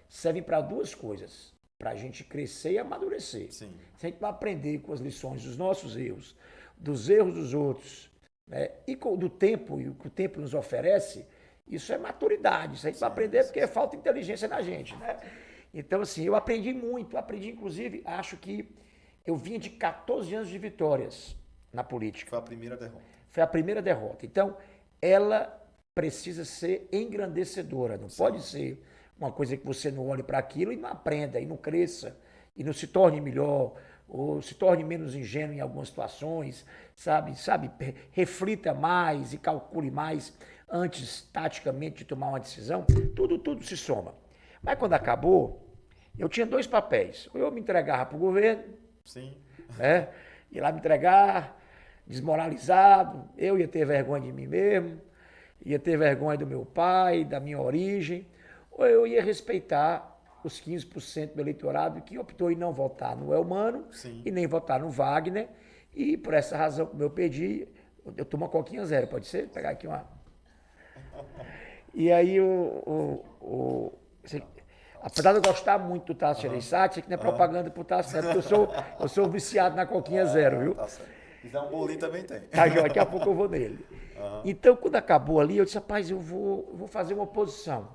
servem para duas coisas, para a gente crescer e amadurecer. Sim. Se a gente vai aprender com as lições dos nossos erros, dos erros dos outros, né? E do tempo, e o que o tempo nos oferece, isso é maturidade. Isso a gente vai aprender porque falta inteligência na gente, né? Então, assim, eu aprendi muito, inclusive, acho que eu vinha de 14 anos de vitórias na política. Foi a primeira derrota. Foi a primeira derrota. Então, ela precisa ser engrandecedora. Não pode ser uma coisa que você não olhe para aquilo e não aprenda, e não cresça, e não se torne melhor, ou se torne menos ingênuo em algumas situações, sabe? Reflita mais e calcule mais antes, taticamente, de tomar uma decisão. Tudo se soma. Mas quando acabou, eu tinha dois papéis. Ou eu me entregava para o governo, sim, né? Ia lá me entregar, desmoralizado, eu ia ter vergonha de mim mesmo, ia ter vergonha do meu pai, da minha origem, ou eu ia respeitar os 15% do eleitorado que optou em não votar no Elmano e nem votar no Wagner, e por essa razão, como eu pedi, eu tomo uma coquinha zero, pode ser? Vou pegar aqui uma... E aí apesar de eu gostar muito do Tasso Gereissati, isso aqui não é propaganda pro Tasso, porque eu sou viciado na coquinha zero, viu? Tá certo. Se quiser um bolinho também tem. Tá, daqui a pouco eu vou nele. Então, quando acabou ali, eu disse, rapaz, eu vou fazer uma oposição.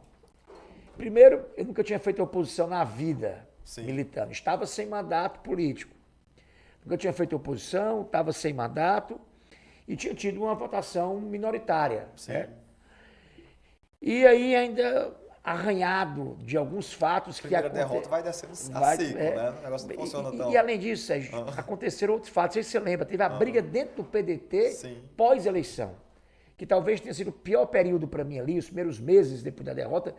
Primeiro, eu nunca tinha feito oposição na vida militando. Estava sem mandato político. Nunca tinha feito oposição, estava sem mandato e tinha tido uma votação minoritária. Né? E aí ainda arranhado de alguns fatos que aconteceram. A derrota vai descendo a seco, né? O negócio não funciona tão... E além disso, Sérgio, aconteceram outros fatos. Não sei se você lembra, teve a briga dentro do PDT pós-eleição, que talvez tenha sido o pior período para mim ali, os primeiros meses depois da derrota.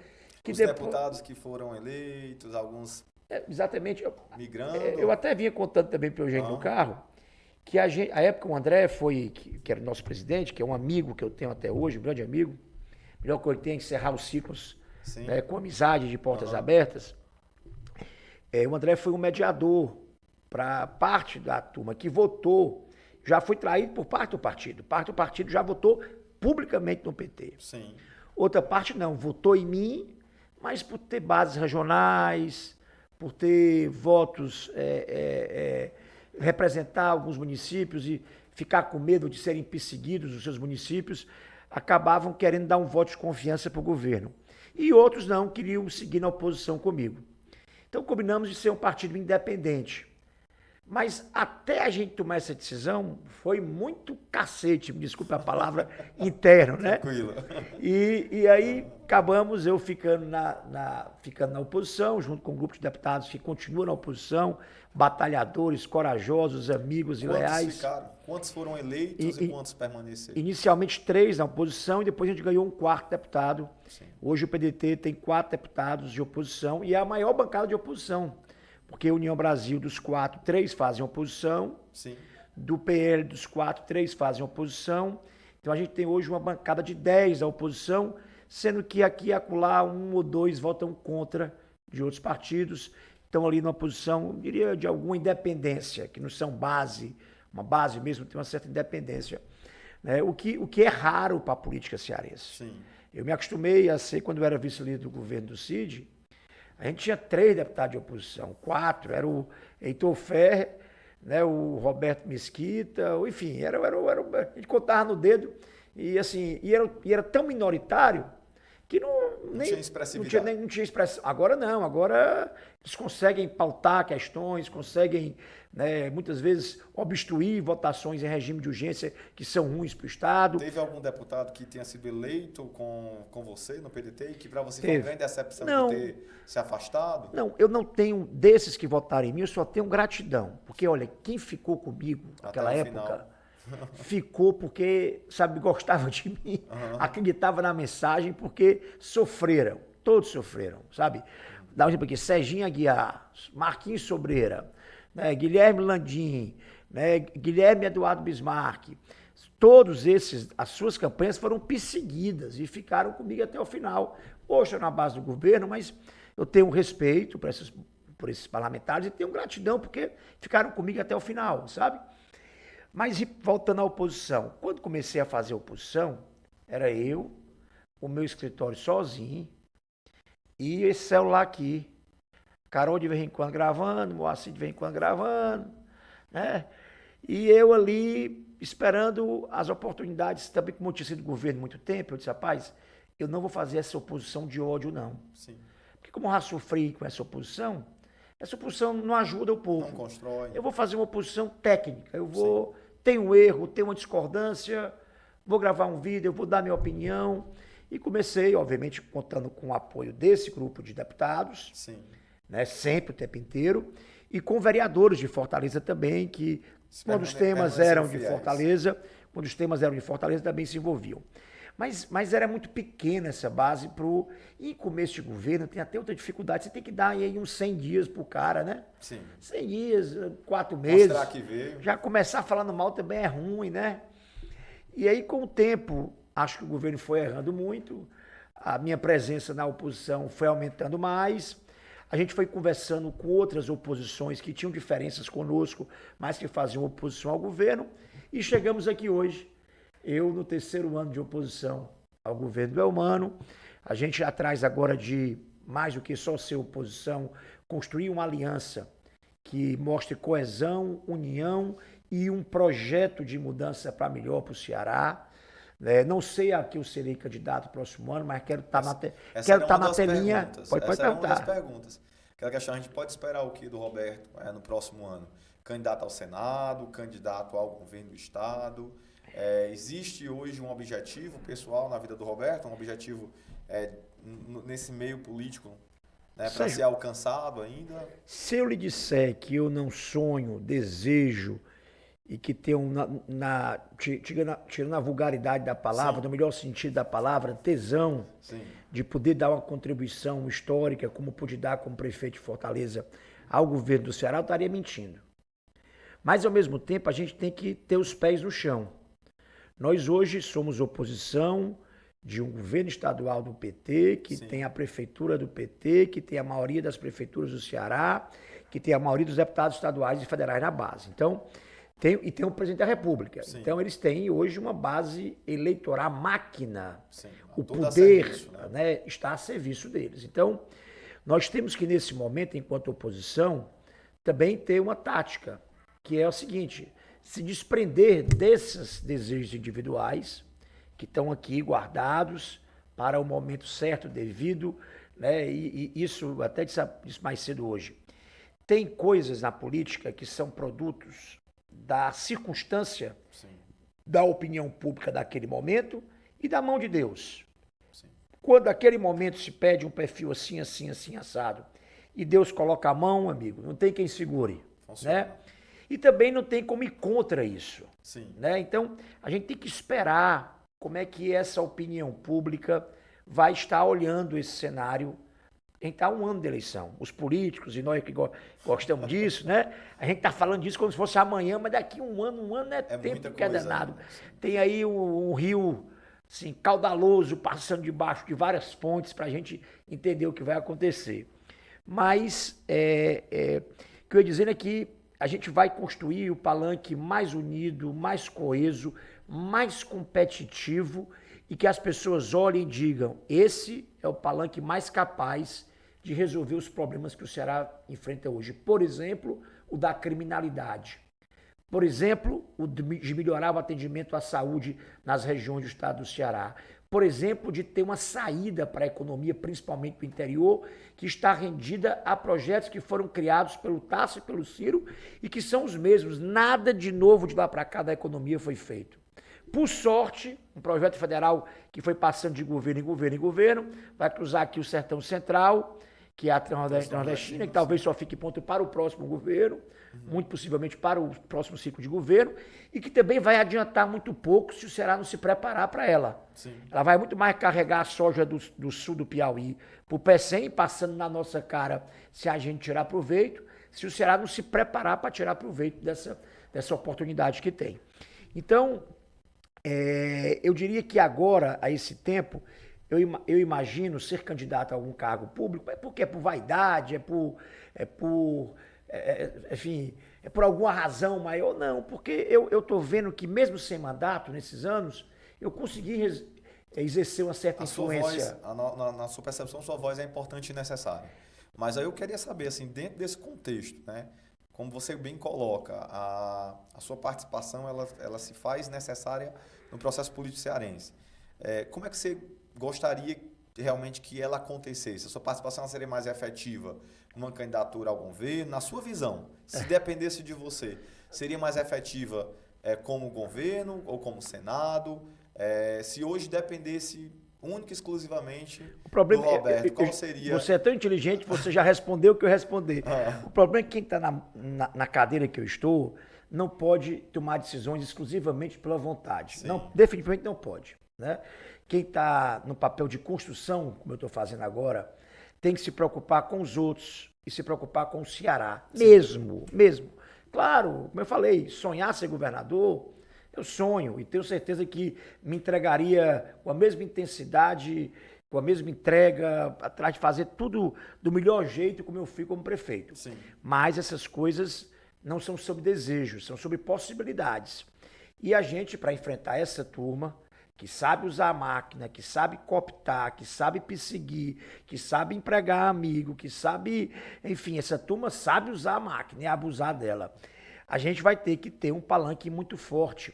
Os deputados que foram eleitos, alguns exatamente. migrando. Eu até vinha contando também para o Eugênio no carro, que a época o André foi, que era o nosso presidente, que é um amigo que eu tenho até hoje, um grande amigo, melhor coisa que tem é encerrar os ciclos né, com amizade de portas abertas. O André foi um mediador para parte da turma que votou, já foi traído por parte do partido. Parte do partido já votou publicamente no PT. Sim. Outra parte não, votou em mim, mas por ter bases regionais, por ter votos, representar alguns municípios e ficar com medo de serem perseguidos os seus municípios, acabavam querendo dar um voto de confiança para o governo. E outros não, queriam seguir na oposição comigo. Então combinamos de ser um partido independente. Mas até a gente tomar essa decisão, foi muito cacete, me desculpe a palavra, interno, né? Tranquilo. E aí acabamos eu ficando na oposição, junto com um grupo de deputados que continuam na oposição, batalhadores, corajosos, amigos e leais. Quantos foram eleitos e quantos permaneceram? Inicialmente 3 na oposição e depois a gente ganhou um 4º deputado. Sim. Hoje o PDT tem 4 deputados de oposição e é a maior bancada de oposição. Porque a União Brasil, dos 4, 3 fazem oposição. Sim. Do PL, dos 4, 3 fazem oposição. Então a gente tem hoje uma bancada de 10 da oposição, sendo que aqui e acolá 1 ou 2 votam contra de outros partidos. Estão ali numa posição, eu diria, de alguma independência, que não são base, uma base mesmo, tem uma certa independência. Né? O que é raro para a política cearense. Sim. Eu me acostumei a ser, quando eu era vice-líder do governo do Cid, a gente tinha 3 deputados de oposição, 4, era o Heitor Ferrer, né, o Roberto Mesquita, enfim, a gente contava no dedo e assim, era tão minoritário que não tinha expressividade. Não tinha expressão. Agora não, agora eles conseguem pautar questões, conseguem, né, muitas vezes obstruir votações em regime de urgência que são ruins para o Estado. Teve algum deputado que tenha sido eleito com você no PDT e que para você foi uma grande decepção de ter se afastado? Não, eu não tenho desses que votaram em mim, eu só tenho gratidão. Porque, olha, quem ficou comigo naquela época ficou porque, sabe, gostava de mim, acreditava na mensagem, porque sofreram, todos sofreram, sabe? Dá um exemplo aqui, Serginho Aguiar, Marquinhos Sobreira, né, Guilherme Landim, né, Guilherme Eduardo Bismarck, todos esses, as suas campanhas foram perseguidas e ficaram comigo até o final. Hoje na base do governo, mas eu tenho um respeito por esses parlamentares e tenho gratidão porque ficaram comigo até o final, sabe? Mas voltando à oposição, quando comecei a fazer oposição, era eu, o meu escritório sozinho e esse celular aqui. Carol de vez em quando gravando, Moacir de vez em quando gravando, né? E eu ali esperando as oportunidades, também como eu tinha sido governo há muito tempo, eu disse, rapaz, eu não vou fazer essa oposição de ódio, não. Sim. Porque como eu já sofri com essa oposição não ajuda o povo. Não constrói. Eu vou fazer uma oposição técnica, tem um erro, tem uma discordância, vou gravar um vídeo, eu vou dar minha opinião. E comecei, obviamente, contando com o apoio desse grupo de deputados, Sim. Né, sempre o tempo inteiro, e com vereadores de Fortaleza também, que quando os temas eram de Fortaleza, também se envolviam. Mas era muito pequena essa base pro. E em começo de governo tem até outra dificuldade. Você tem que dar aí uns 100 dias pro cara, né? Sim. 100 dias, 4 meses. Mostrar que veio. Já começar falando mal também é ruim, né? E aí, com o tempo, acho que o governo foi errando muito. A minha presença na oposição foi aumentando mais. A gente foi conversando com outras oposições que tinham diferenças conosco, mas que faziam oposição ao governo. E chegamos aqui hoje. Eu, no terceiro ano de oposição ao governo do Elmano, a gente atrás agora de, mais do que só ser oposição, construir uma aliança que mostre coesão, união e um projeto de mudança para melhor para o Ceará. Não sei a que eu serei candidato no próximo ano, mas quero estar na telinha. Pode perguntar. Uma das perguntas. Aquela questão, a gente pode esperar o que do Roberto no próximo ano? Candidato ao Senado, candidato ao governo do Estado? Existe hoje um objetivo pessoal na vida do Roberto, um objetivo nesse meio político, né, para ser alcançado ainda? Se eu lhe disser que eu não sonho, desejo e que tenho, tirando a vulgaridade da palavra, no melhor sentido da palavra, tesão, Sim. de poder dar uma contribuição histórica, como pude dar como prefeito de Fortaleza ao governo do Ceará, eu estaria mentindo. Mas, ao mesmo tempo, a gente tem que ter os pés no chão. Nós hoje somos oposição de um governo estadual do PT, que tem a prefeitura do PT, que tem a maioria das prefeituras do Ceará, que tem a maioria dos deputados estaduais e federais na base. Então, tem o presidente da República. Sim. Então, eles têm hoje uma base eleitoral, a máquina, o poder serviço, né, está a serviço deles. Então, nós temos que, nesse momento, enquanto oposição, também ter uma tática, que é o seguinte: se desprender desses desejos individuais que estão aqui guardados para o momento certo, devido, né? E isso, até disse mais cedo hoje, tem coisas na política que são produtos da circunstância, da opinião pública daquele momento e da mão de Deus. Sim. Quando naquele momento se pede um perfil assim, assim, assim, assado, e Deus coloca a mão, amigo, não tem quem segure, né? E também não tem como ir contra isso. Sim. Né? Então, a gente tem que esperar como é que essa opinião pública vai estar olhando esse cenário. A gente está um ano de eleição. Os políticos, e nós que gostamos disso, né? A gente está falando disso como se fosse amanhã, mas daqui um ano é tempo que é danado. Tem aí um rio assim, caudaloso passando debaixo de várias pontes para a gente entender o que vai acontecer. Mas o que eu ia dizendo é que a gente vai construir o palanque mais unido, mais coeso, mais competitivo e que as pessoas olhem e digam: esse é o palanque mais capaz de resolver os problemas que o Ceará enfrenta hoje. Por exemplo, o da criminalidade. Por exemplo, o de melhorar o atendimento à saúde nas regiões do estado do Ceará. Por exemplo, de ter uma saída para a economia, principalmente do interior, que está rendida a projetos que foram criados pelo Tasso e pelo Ciro e que são os mesmos. Nada de novo de lá para cá da economia foi feito. Por sorte, um projeto federal que foi passando de governo em governo em governo, vai cruzar aqui o Sertão Central, que é a Nordestina, que talvez só fique ponto para o próximo governo, muito possivelmente para o próximo ciclo de governo, e que também vai adiantar muito pouco se o Ceará não se preparar para ela. Sim. Ela vai muito mais carregar a soja do sul do Piauí para o Pecém, passando na nossa cara se a gente tirar proveito, se o Ceará não se preparar para tirar proveito dessa oportunidade que tem. Então, eu diria que agora, a esse tempo, eu imagino ser candidato a algum cargo público, porque é por vaidade, é por enfim, é por alguma razão maior, não, porque eu estou vendo que mesmo sem mandato, nesses anos, eu consegui exercer uma certa A sua influência. voz, na sua percepção, sua voz é importante e necessária. Mas aí eu queria saber, assim, dentro desse contexto, né? Como você bem coloca, a sua participação, ela se faz necessária no processo político cearense. Como é que você gostaria realmente que ela acontecesse? A sua participação seria mais efetiva numa candidatura ao governo? Na sua visão, se dependesse de você, seria mais efetiva como governo ou como Senado? Se hoje dependesse única e exclusivamente O problema do Roberto, qual seria... Você é tão inteligente, você já respondeu o que eu responder. Ah, O problema é que quem está na cadeira que eu estou não pode tomar decisões exclusivamente pela vontade. sim, Não, definitivamente não pode. Né? Quem está no papel de construção, como eu estou fazendo agora, tem que se preocupar com os outros e se preocupar com o Ceará. Mesmo. Claro, como eu falei, sonhar ser governador, eu sonho e tenho certeza que me entregaria com a mesma intensidade, com a mesma entrega, atrás de fazer tudo do melhor jeito como eu fui como prefeito. sim. Mas essas coisas não são sobre desejos, são sobre possibilidades. E a gente, para enfrentar essa turma, que sabe usar a máquina, que sabe cooptar, que sabe perseguir, que sabe empregar amigo, que sabe, enfim, essa turma sabe usar a máquina e abusar dela. A gente vai ter que ter um palanque muito forte.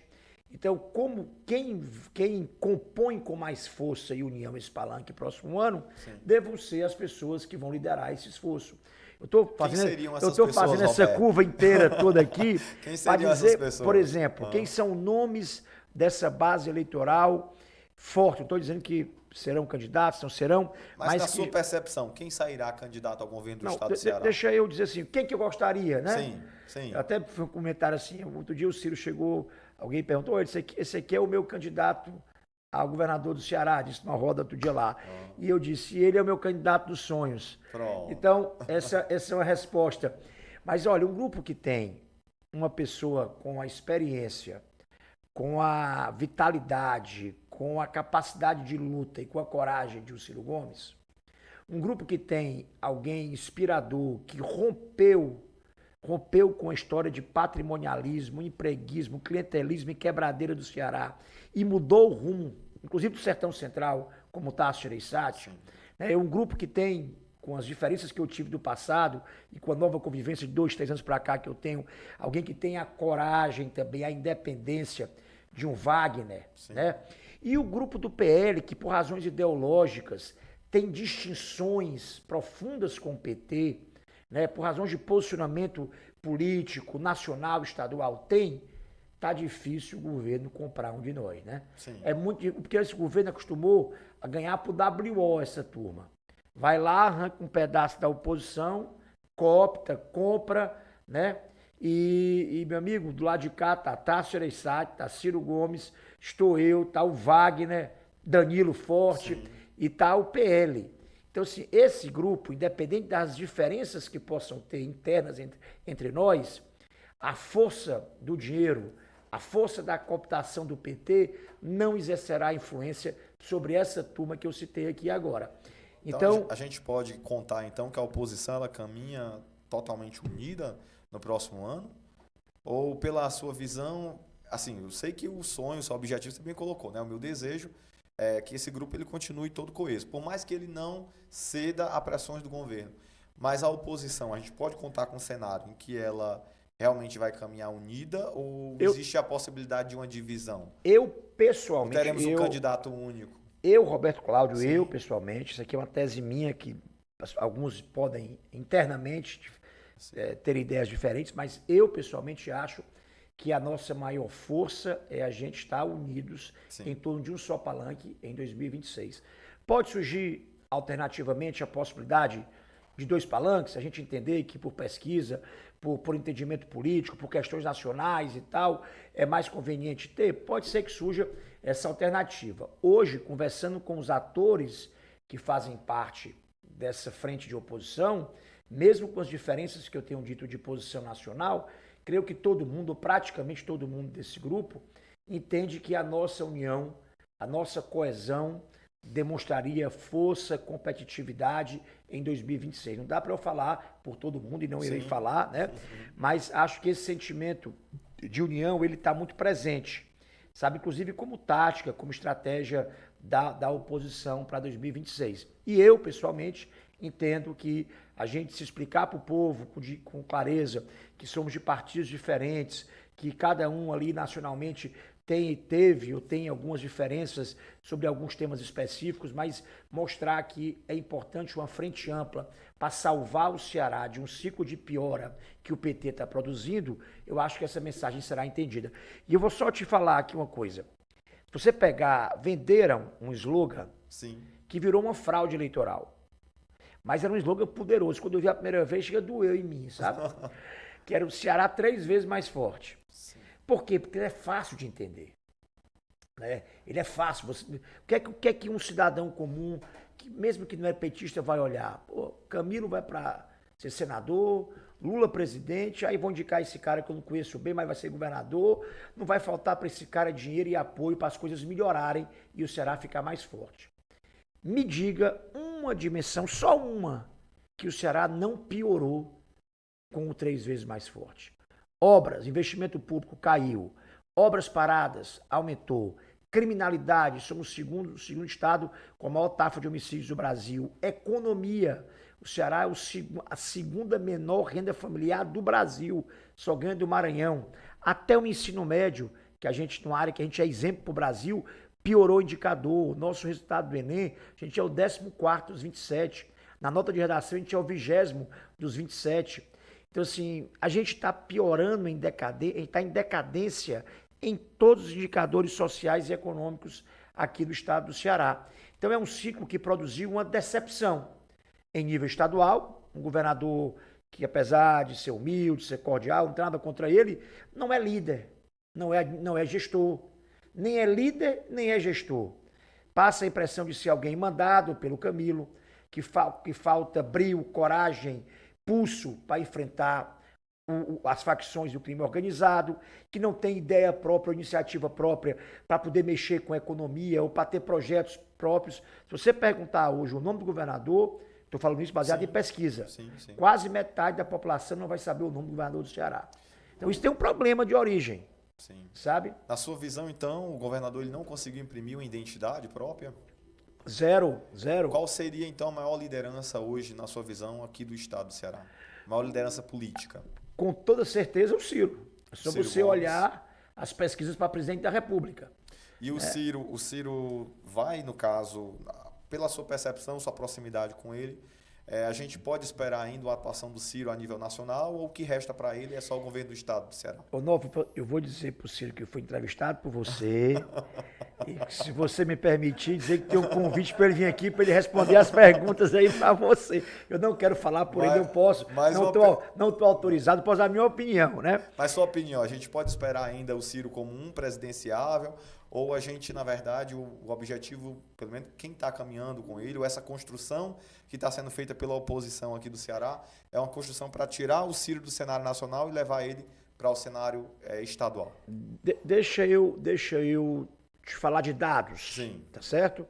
Então, como quem compõe com mais força e união esse palanque próximo ano, Sim. devam ser as pessoas que vão liderar esse esforço. Eu estou seriam essas fazendo pessoas, essa Roberto? curva inteira toda aqui Quem para seriam essas dizer, pessoas? por exemplo, quem são nomes dessa base eleitoral forte. Eu estou dizendo que serão candidatos, não serão, Mas na que... sua percepção, quem sairá candidato ao governo do Não, Estado do Ceará? deixa eu dizer assim, quem que eu gostaria, né? Sim, sim. Até foi um comentário assim, outro dia o Ciro chegou, alguém perguntou, esse aqui é o meu candidato a governador do Ceará, disse numa roda outro dia lá. E eu disse, ele é o meu candidato dos sonhos. Pronto. Então, essa é uma resposta. Mas olha, um grupo que tem uma pessoa com a experiência, com a vitalidade, com a capacidade de luta e com a coragem de o Ciro Gomes, um grupo que tem alguém inspirador, que rompeu com a história de patrimonialismo, empreguismo, clientelismo e quebradeira do Ceará e mudou o rumo, inclusive do Sertão Central, como Tasso Gereissati. É um grupo que tem, com as diferenças que eu tive do passado e com a nova convivência de 2, 3 anos para cá que eu tenho, alguém que tem a coragem também, a independência de um Wagner, né? E o grupo do PL, que por razões ideológicas tem distinções profundas com o PT, né, por razões de posicionamento político, nacional, estadual, tá difícil o governo comprar um de nós, né? Sim. É muito, porque esse governo acostumou a ganhar por WO essa turma. Vai lá, arranca um pedaço da oposição, coopta, compra, né? E meu amigo, do lado de cá tá Tasso Gereissati, tá Ciro Gomes, estou eu, tá o Wagner, Danilo Forte. Sim. E tá o PL. Então, assim, esse grupo, independente das diferenças que possam ter internas entre nós, a força do dinheiro, a força da cooptação do PT não exercerá influência sobre essa turma que eu citei aqui agora. Então a gente pode contar, então, que a oposição ela caminha totalmente unida no próximo ano? Ou pela sua visão, assim, eu sei que o sonho, o seu objetivo você bem colocou, né? O meu desejo é que esse grupo ele continue todo coeso, por mais que ele não ceda a pressões do governo. Mas a oposição, a gente pode contar com um cenário em que ela realmente vai caminhar unida ou existe a possibilidade de uma divisão? Eu, pessoalmente... Ou teremos um candidato único? Eu, Roberto Cláudio, Sim. eu, pessoalmente, isso aqui é uma tese minha que alguns podem internamente ter ideias diferentes, mas eu, pessoalmente, acho que a nossa maior força é a gente estar unidos Sim. em torno de um só palanque em 2026. Pode surgir, alternativamente, a possibilidade de 2 palanques, a gente entender que por pesquisa, por entendimento político, por questões nacionais e tal, é mais conveniente ter? Pode ser que surja essa alternativa. Hoje, conversando com os atores que fazem parte dessa frente de oposição, mesmo com as diferenças que eu tenho dito de posição nacional, creio que todo mundo, ou praticamente todo mundo desse grupo, entende que a nossa união, a nossa coesão demonstraria força, competitividade em 2026. Não dá para eu falar por todo mundo e não irei falar, né? Mas acho que esse sentimento de união ele está muito presente, sabe? Inclusive como tática, como estratégia da oposição para 2026. E eu, pessoalmente, entendo que a gente se explicar para o povo com clareza que somos de partidos diferentes, que cada um ali nacionalmente teve ou tem algumas diferenças sobre alguns temas específicos, mas mostrar que é importante uma frente ampla para salvar o Ceará de um ciclo de piora que o PT está produzindo, eu acho que essa mensagem será entendida. E eu vou só te falar aqui uma coisa. Se você pegar, venderam um slogan que virou uma fraude eleitoral. Mas era um slogan poderoso. Quando eu vi a primeira vez, chega doeu em mim, sabe? Que era o Ceará 3 vezes mais forte. Sim. Por quê? Porque ele é fácil de entender. Né? Ele é fácil. O que é que um cidadão comum, que mesmo que não é petista, vai olhar? Pô, Camilo vai para ser senador, Lula presidente, aí vão indicar esse cara que eu não conheço bem, mas vai ser governador. Não vai faltar para esse cara dinheiro e apoio para as coisas melhorarem e o Ceará ficar mais forte. Me diga uma dimensão, só uma, que o Ceará não piorou com o 3 vezes mais forte. Obras, investimento público caiu, obras paradas aumentou, criminalidade, somos o segundo estado com a maior taxa de homicídios do Brasil, economia, o Ceará é a segunda menor renda familiar do Brasil, só ganha do Maranhão, até o ensino médio, que a gente, numa área que a gente é exemplo para o Brasil, piorou o indicador, nosso resultado do Enem, a gente é o 14º dos 27, na nota de redação a gente é o 20º dos 27, então, assim, a gente está piorando, a gente está em decadência em todos os indicadores sociais e econômicos aqui do estado do Ceará. Então, é um ciclo que produziu uma decepção em nível estadual, um governador que, apesar de ser humilde, ser cordial, não tem nada contra ele, não é líder, não é gestor, nem é líder, nem é gestor. Passa a impressão de ser alguém mandado pelo Camilo, que falta brio, coragem, pulso para enfrentar as facções do crime organizado, que não tem ideia própria, iniciativa própria para poder mexer com a economia ou para ter projetos próprios. Se você perguntar hoje o nome do governador, estou falando isso baseado em pesquisa, quase metade da população não vai saber o nome do governador do Ceará. Então isso tem um problema de origem, sabe? Na sua visão, então, o governador ele não conseguiu imprimir uma identidade própria? Zero. Qual seria, então, a maior liderança hoje, na sua visão, aqui do estado do Ceará? A maior liderança política? Com toda certeza, o Ciro. É só você olhar as pesquisas para presidente da República. E o Ciro vai, no caso, pela sua percepção, sua proximidade com ele, a gente pode esperar ainda a atuação do Ciro a nível nacional ou o que resta para ele é só o governo do estado do Ceará? Ô, Novo, eu vou dizer para o Ciro que eu fui entrevistado por você e se você me permitir, dizer que tem um convite para ele vir aqui para ele responder as perguntas aí para você. Eu não quero falar por ele, eu posso, não estou autorizado, posso dar a minha opinião, né? Mas sua opinião, a gente pode esperar ainda o Ciro como um presidenciável ou a gente, na verdade, o objetivo, pelo menos quem está caminhando com ele, ou essa construção que está sendo feita pela oposição aqui do Ceará, é uma construção para tirar o Ciro do cenário nacional e levar ele para o cenário estadual? Deixa eu te falar de dados, tá certo?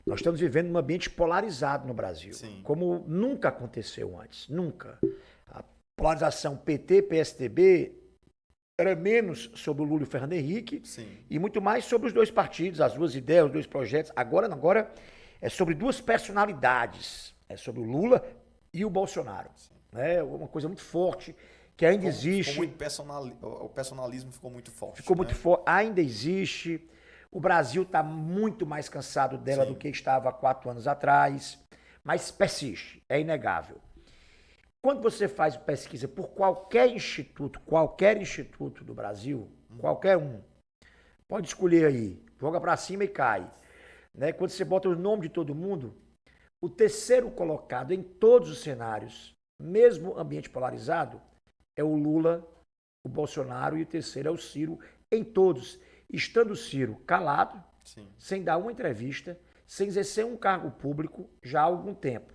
Nós estamos vivendo um ambiente polarizado no Brasil, como nunca aconteceu antes, nunca. A polarização PT-PSDB era menos sobre o Lula e o Fernando Henrique e muito mais sobre os dois partidos, as duas ideias, os dois projetos. Agora é sobre duas personalidades, é sobre o Lula e o Bolsonaro. É uma coisa muito forte que ainda existe. O personalismo ficou muito forte. Ficou muito forte, ainda existe. O Brasil está muito mais cansado dela do que estava há 4 anos atrás, mas persiste, é inegável. Quando você faz pesquisa por qualquer instituto do Brasil, qualquer um, pode escolher aí, joga para cima e cai. Né? Quando você bota o nome de todo mundo, o terceiro colocado em todos os cenários, mesmo ambiente polarizado, é o Lula, o Bolsonaro e o terceiro é o Ciro, em todos. Estando o Ciro calado, sem dar uma entrevista, sem exercer um cargo público já há algum tempo.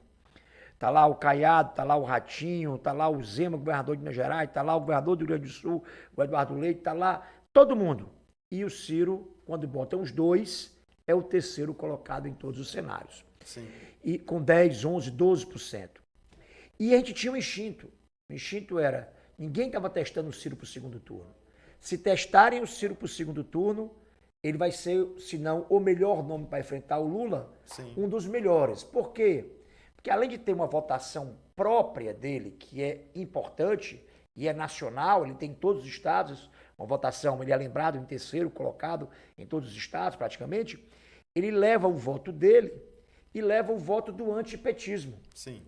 Está lá o Caiado, está lá o Ratinho, está lá o Zema, governador de Minas Gerais, está lá o governador do Rio Grande do Sul, o Eduardo Leite, está lá todo mundo. E o Ciro, quando bota os dois, é o terceiro colocado em todos os cenários. Sim. E com 10, 11, 12%. E a gente tinha um instinto. O instinto era, ninguém estava testando o Ciro para o segundo turno. Se testarem o Ciro para o segundo turno, ele vai ser, se não o melhor nome para enfrentar o Lula, Sim. um dos melhores. Por quê? Porque além de ter uma votação própria dele, que é importante, e é nacional, ele tem em todos os estados, uma votação, ele é lembrado em terceiro colocado em todos os estados praticamente, ele leva o voto dele e leva o voto do antipetismo. Sim.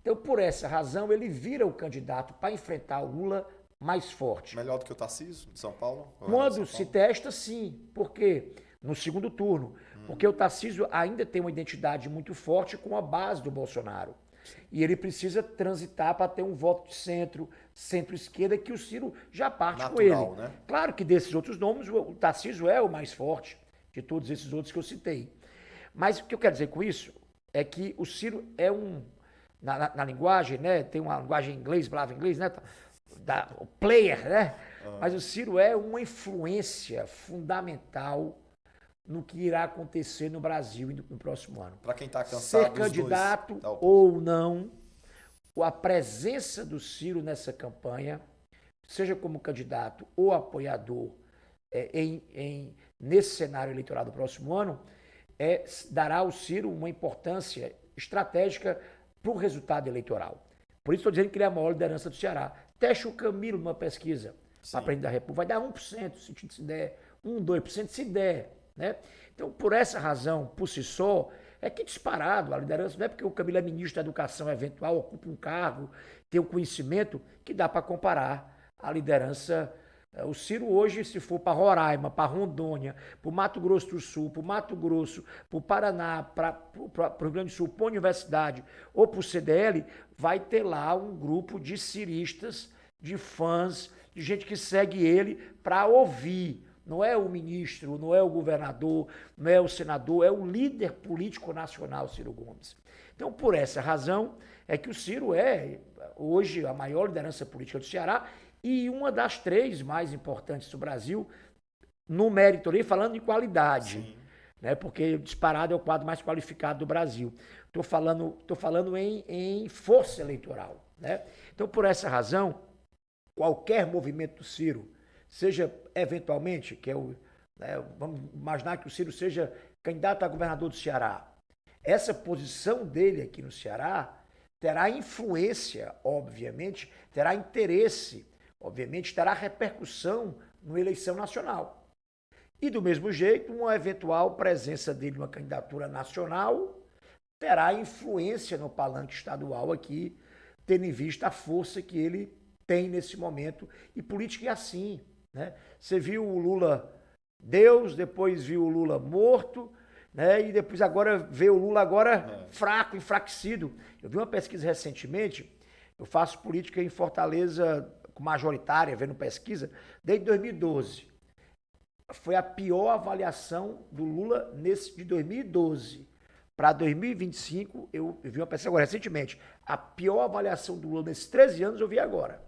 Então, por essa razão, ele vira o candidato para enfrentar o Lula mais forte. Melhor do que o Tarcísio, de São Paulo? Quando se testa, sim. Por quê? No segundo turno. Porque o Tarcísio ainda tem uma identidade muito forte com a base do Bolsonaro. E ele precisa transitar para ter um voto de centro, centro-esquerda, que o Ciro já parte natural, com ele. Né? Claro que desses outros nomes, o Tarcísio é o mais forte de todos esses outros que eu citei. Mas o que eu quero dizer com isso é que o Ciro é um, na linguagem, né? Tem uma linguagem em inglês, palavra em inglês, né? O player, né? Mas o Ciro é uma influência fundamental no que irá acontecer no Brasil no próximo ano. Para quem está cansado Ser candidato ou não, a presença do Ciro nessa campanha, seja como candidato ou apoiador nesse cenário eleitoral do próximo ano, dará ao Ciro uma importância estratégica para o resultado eleitoral. Por isso estou dizendo que ele é a maior liderança do Ceará. Teste o Camilo numa pesquisa para presidente da República, vai dar 1%, se der, 1, 2%, se der. Né? Então, por essa razão, por si só, é que disparado a liderança, não é porque o Camilo é ministro da Educação eventual, ocupa um cargo, tem um conhecimento, que dá para comparar a liderança. O Ciro hoje, se for para Roraima, para Rondônia, para o Mato Grosso do Sul, para o Mato Grosso, para o Paraná, para o Rio Grande do Sul, para a universidade ou para o CDL, vai ter lá um grupo de ciristas, de fãs, de gente que segue ele para ouvir. Não é o ministro, não é o governador, não é o senador, é o líder político nacional, Ciro Gomes. Então, por essa razão, é que o Ciro é, hoje, a maior liderança política do Ceará e uma das 3 mais importantes do Brasil, no mérito ali, falando em qualidade. Né? Porque disparado é o quadro mais qualificado do Brasil. Estou falando em força eleitoral. Né? Então, por essa razão, qualquer movimento do Ciro, seja eventualmente, vamos imaginar que o Ciro seja candidato a governador do Ceará, essa posição dele aqui no Ceará terá influência, obviamente, terá interesse, obviamente, terá repercussão na eleição nacional. E do mesmo jeito, uma eventual presença dele numa candidatura nacional terá influência no palanque estadual aqui, tendo em vista a força que ele tem nesse momento. E política é assim. Né? Você viu o Lula Deus, depois viu o Lula morto, né? E depois agora vê o Lula fraco, enfraquecido. Eu vi uma pesquisa recentemente, eu faço política em Fortaleza majoritária, vendo pesquisa, desde 2012. Foi a pior avaliação do Lula de 2012 para 2025, eu vi uma pesquisa agora recentemente, a pior avaliação do Lula nesses 13 anos eu vi agora.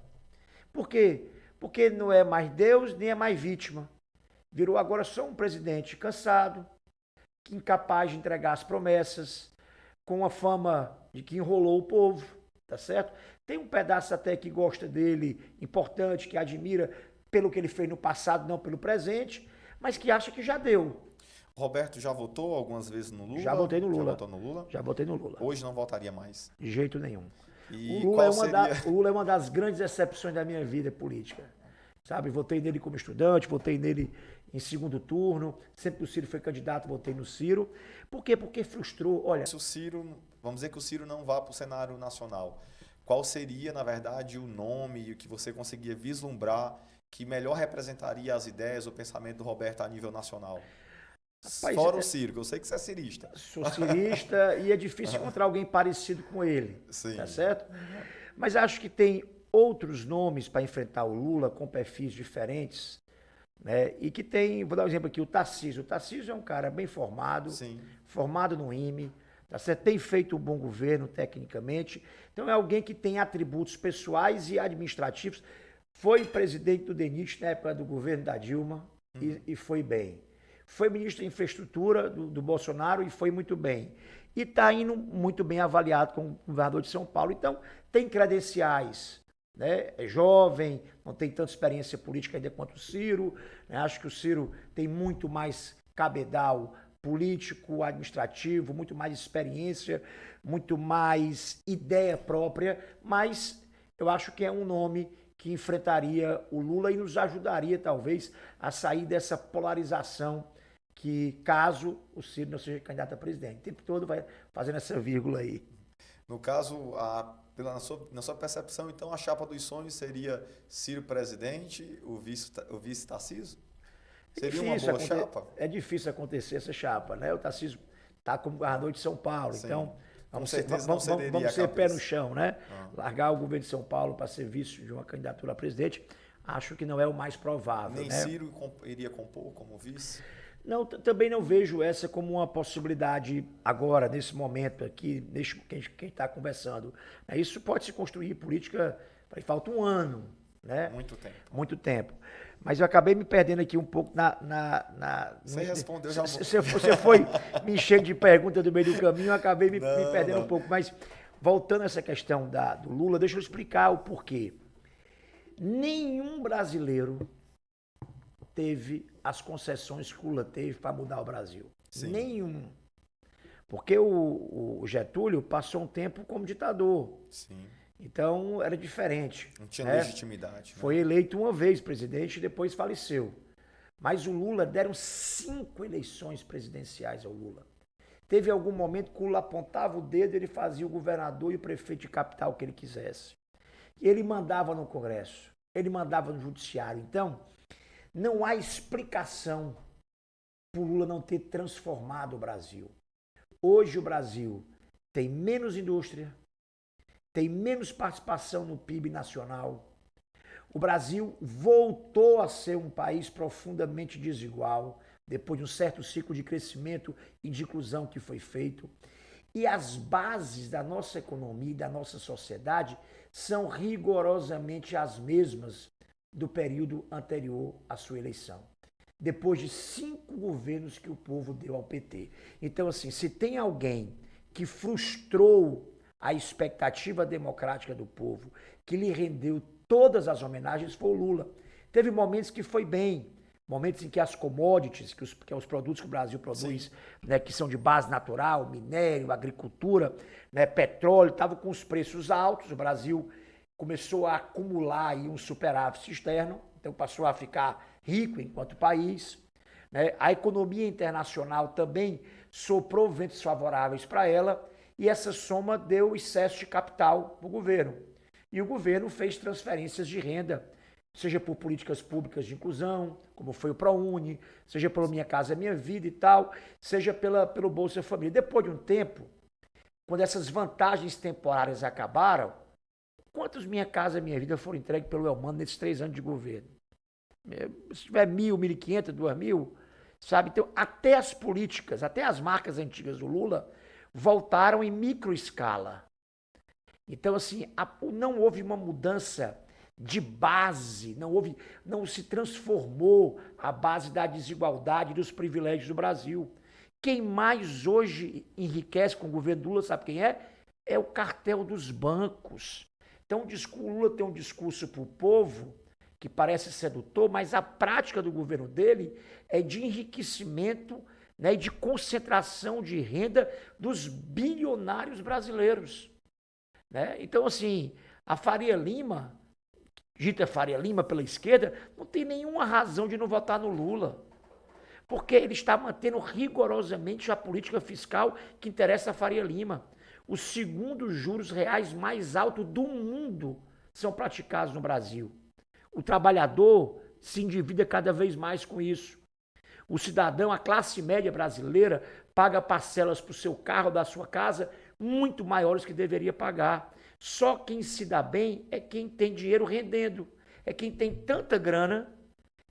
Por quê? Porque não é mais Deus, nem é mais vítima. Virou agora só um presidente cansado, incapaz de entregar as promessas, com a fama de que enrolou o povo, tá certo? Tem um pedaço até que gosta dele, importante, que admira pelo que ele fez no passado, não pelo presente, mas que acha que já deu. Roberto já votou algumas vezes no Lula? Já votei no Lula. Já votou no Lula? Já votei no Lula. Hoje não votaria mais? De jeito nenhum. E o Lula é uma das grandes exceções da minha vida política. Sabe, votei nele como estudante, votei nele em segundo turno, sempre que o Ciro foi candidato, votei no Ciro. Por quê? Porque frustrou, olha... Se o Ciro, vamos dizer que o Ciro não vá para o cenário nacional, qual seria, na verdade, o nome que você conseguia vislumbrar que melhor representaria as ideias, o pensamento do Roberto a nível nacional? Rapaz, fora o Ciro, que eu sei que você é cirista. Sou cirista e é difícil encontrar alguém parecido com ele, Sim. Tá certo? Mas acho que tem outros nomes para enfrentar o Lula com perfis diferentes, né? E que tem, vou dar um exemplo aqui, o Tarcísio. O Tarcísio é um cara bem formado, Sim. formado no IME, tá certo? Tem feito um bom governo tecnicamente, então é alguém que tem atributos pessoais e administrativos. Foi presidente do DENIT na época do governo da Dilma e foi bem. foi ministro da Infraestrutura do Bolsonaro e foi muito bem. E está indo muito bem avaliado como governador de São Paulo. Então, tem credenciais, né? É jovem, não tem tanta experiência política ainda quanto o Ciro, né? Acho que o Ciro tem muito mais cabedal político, administrativo, muito mais experiência, muito mais ideia própria, mas eu acho que é um nome que enfrentaria o Lula e nos ajudaria, talvez, a sair dessa polarização que, caso o Ciro não seja candidato a presidente. O tempo todo vai fazendo essa vírgula aí. No caso, na sua percepção, então, a chapa dos sonhos seria Ciro presidente, o vice Tarcísio? Seria uma boa chapa? É difícil acontecer essa chapa, né? O Tarcísio está como governador de São Paulo, Sim. então vamos ser pé no chão, né? Largar o governo de São Paulo para ser vice de uma candidatura a presidente, acho que não é o mais provável. Nem né? Ciro iria compor como vice? Não, também não vejo essa como uma possibilidade agora, nesse momento aqui, quem está conversando. Isso pode se construir política, falta um ano, né? Muito tempo. Muito tempo. Mas eu acabei me perdendo aqui um pouco Você respondeu já. Você foi me enchendo de perguntas do meio do caminho, eu acabei me perdendo um pouco. Mas, voltando a essa questão do Lula, deixa eu explicar o porquê. Nenhum brasileiro teve as concessões que o Lula teve para mudar o Brasil. Sim. Nenhum. Porque o Getúlio passou um tempo como ditador. Sim. Então, era diferente. Não tinha legitimidade. Foi eleito uma vez presidente e depois faleceu. Mas o Lula, deram 5 eleições presidenciais ao Lula. Teve algum momento que o Lula apontava o dedo, ele fazia o governador e o prefeito de capital que ele quisesse. Ele mandava no Congresso, ele mandava no Judiciário. Então, não há explicação para o Lula não ter transformado o Brasil. Hoje o Brasil tem menos indústria, tem menos participação no PIB nacional. O Brasil voltou a ser um país profundamente desigual, depois de um certo ciclo de crescimento e de inclusão que foi feito. E as bases da nossa economia e da nossa sociedade são rigorosamente as mesmas do período anterior à sua eleição. Depois de 5 governos que o povo deu ao PT. Então, assim, se tem alguém que frustrou a expectativa democrática do povo, que lhe rendeu todas as homenagens, foi o Lula. Teve momentos que foi bem, momentos em que as commodities, que são os produtos que o Brasil produz, né, que são de base natural, minério, agricultura, né, petróleo, estavam com os preços altos, o Brasil começou a acumular aí um superávit externo, então passou a ficar rico enquanto país. Né? A economia internacional também soprou ventos favoráveis para ela, e essa soma deu excesso de capital para o governo. E o governo fez transferências de renda, seja por políticas públicas de inclusão, como foi o ProUni, seja pelo Minha Casa Minha Vida e tal, seja pelo Bolsa Família. Depois de um tempo, quando essas vantagens temporárias acabaram, quantos Minha Casa Minha Vida foram entregues pelo Elmano nesses 3 anos de governo? Se tiver 1.000, 1.500, 2.000, sabe? Então, até as políticas, até as marcas antigas do Lula voltaram em microescala. Então, assim, não houve uma mudança de base, não se transformou a base da desigualdade e dos privilégios do Brasil. Quem mais hoje enriquece com o governo Lula, sabe quem é? É o cartel dos bancos. Então, o Lula tem um discurso para o povo que parece sedutor, mas a prática do governo dele é de enriquecimento, né, e de concentração de renda dos bilionários brasileiros. Né? Então, assim, a Faria Lima, dita Faria Lima pela esquerda, não tem nenhuma razão de não votar no Lula, porque ele está mantendo rigorosamente a política fiscal que interessa a Faria Lima. Os segundos juros reais mais altos do mundo são praticados no Brasil. O trabalhador se endivida cada vez mais com isso. O cidadão, a classe média brasileira, paga parcelas para o seu carro, da sua casa, muito maiores que deveria pagar. Só quem se dá bem é quem tem dinheiro rendendo. É quem tem tanta grana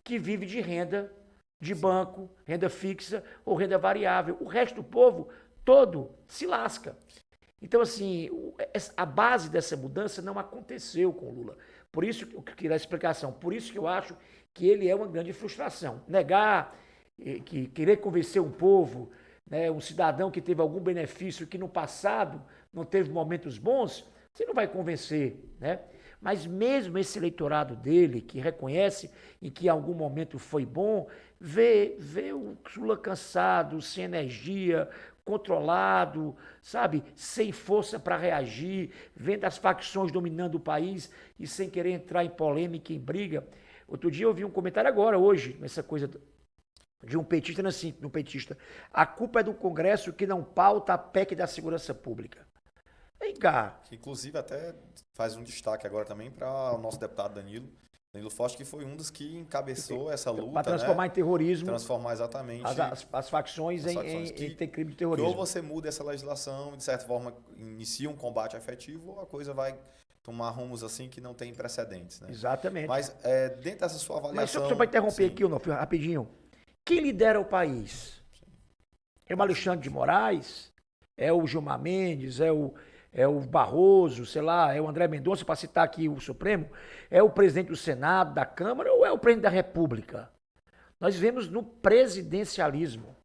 que vive de renda de banco, renda fixa ou renda variável. O resto do povo todo se lasca. Então, assim, a base dessa mudança não aconteceu com o Lula. Por isso que eu queria a explicação. Por isso que eu acho que ele é uma grande frustração. Negar que querer convencer um povo, né, um cidadão que teve algum benefício que no passado não teve momentos bons, você não vai convencer, né? Mas mesmo esse eleitorado dele, que reconhece em que em algum momento foi bom, vê o Lula cansado, sem energia, controlado, sabe, sem força para reagir, vendo as facções dominando o país e sem querer entrar em polêmica, em briga. Outro dia eu vi um comentário agora, hoje, nessa coisa de um petista, assim, um petista. A culpa é do Congresso que não pauta a PEC da segurança pública. Vem cá. Que, inclusive, até faz um destaque agora também para o nosso deputado Danilo Forte, que foi um dos que encabeçou essa luta. Para transformar, né, em terrorismo. Transformar exatamente as facções em ter crime de terrorismo. Que ou você muda essa legislação, de certa forma, inicia um combate efetivo, ou a coisa vai tomar rumos assim que não tem precedentes. Né? Exatamente. Mas dentro dessa sua avaliação... Mas só para interromper aqui, Onofre, rapidinho. Quem lidera o país? É o Alexandre de Moraes? É o Gilmar Mendes? É o Barroso, sei lá, é o André Mendonça, para citar aqui o Supremo? É o presidente do Senado, da Câmara, ou é o presidente da República? Nós vivemos no presidencialismo.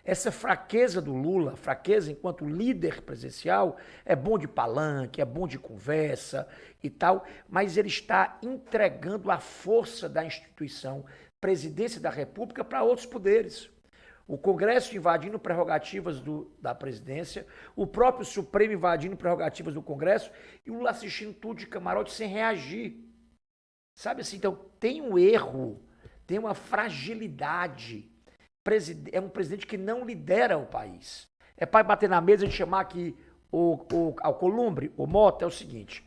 Essa fraqueza do Lula, fraqueza enquanto líder presidencial, é bom de palanque, é bom de conversa e tal, mas ele está entregando a força da instituição presidência da República para outros poderes. O Congresso invadindo prerrogativas da presidência, o próprio Supremo invadindo prerrogativas do Congresso e o Lula assistindo tudo de camarote sem reagir. Sabe assim, então tem um erro, tem uma fragilidade. É um presidente que não lidera o país. É para bater na mesa e chamar aqui o Alcolumbre, o Mota, é o seguinte.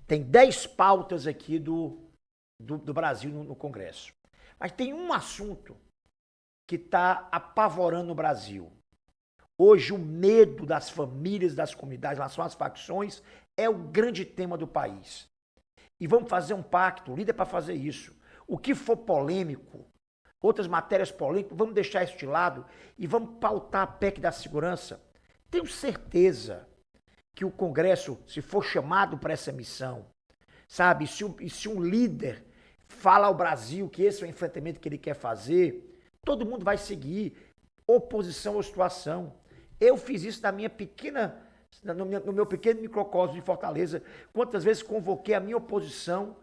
Tem 10 pautas aqui do Brasil no Congresso. Mas tem um assunto que está apavorando o Brasil. Hoje, o medo das famílias, das comunidades em relação às facções é o grande tema do país. E vamos fazer um pacto, o líder para fazer isso. O que for polêmico, outras matérias polêmicas, vamos deixar isso de lado e vamos pautar a PEC da segurança. Tenho certeza que o Congresso, se for chamado para essa missão, sabe, se um líder fala ao Brasil que esse é o enfrentamento que ele quer fazer, todo mundo vai seguir, oposição ou situação. Eu fiz isso no meu pequeno microcosmo de Fortaleza, quantas vezes convoquei a minha oposição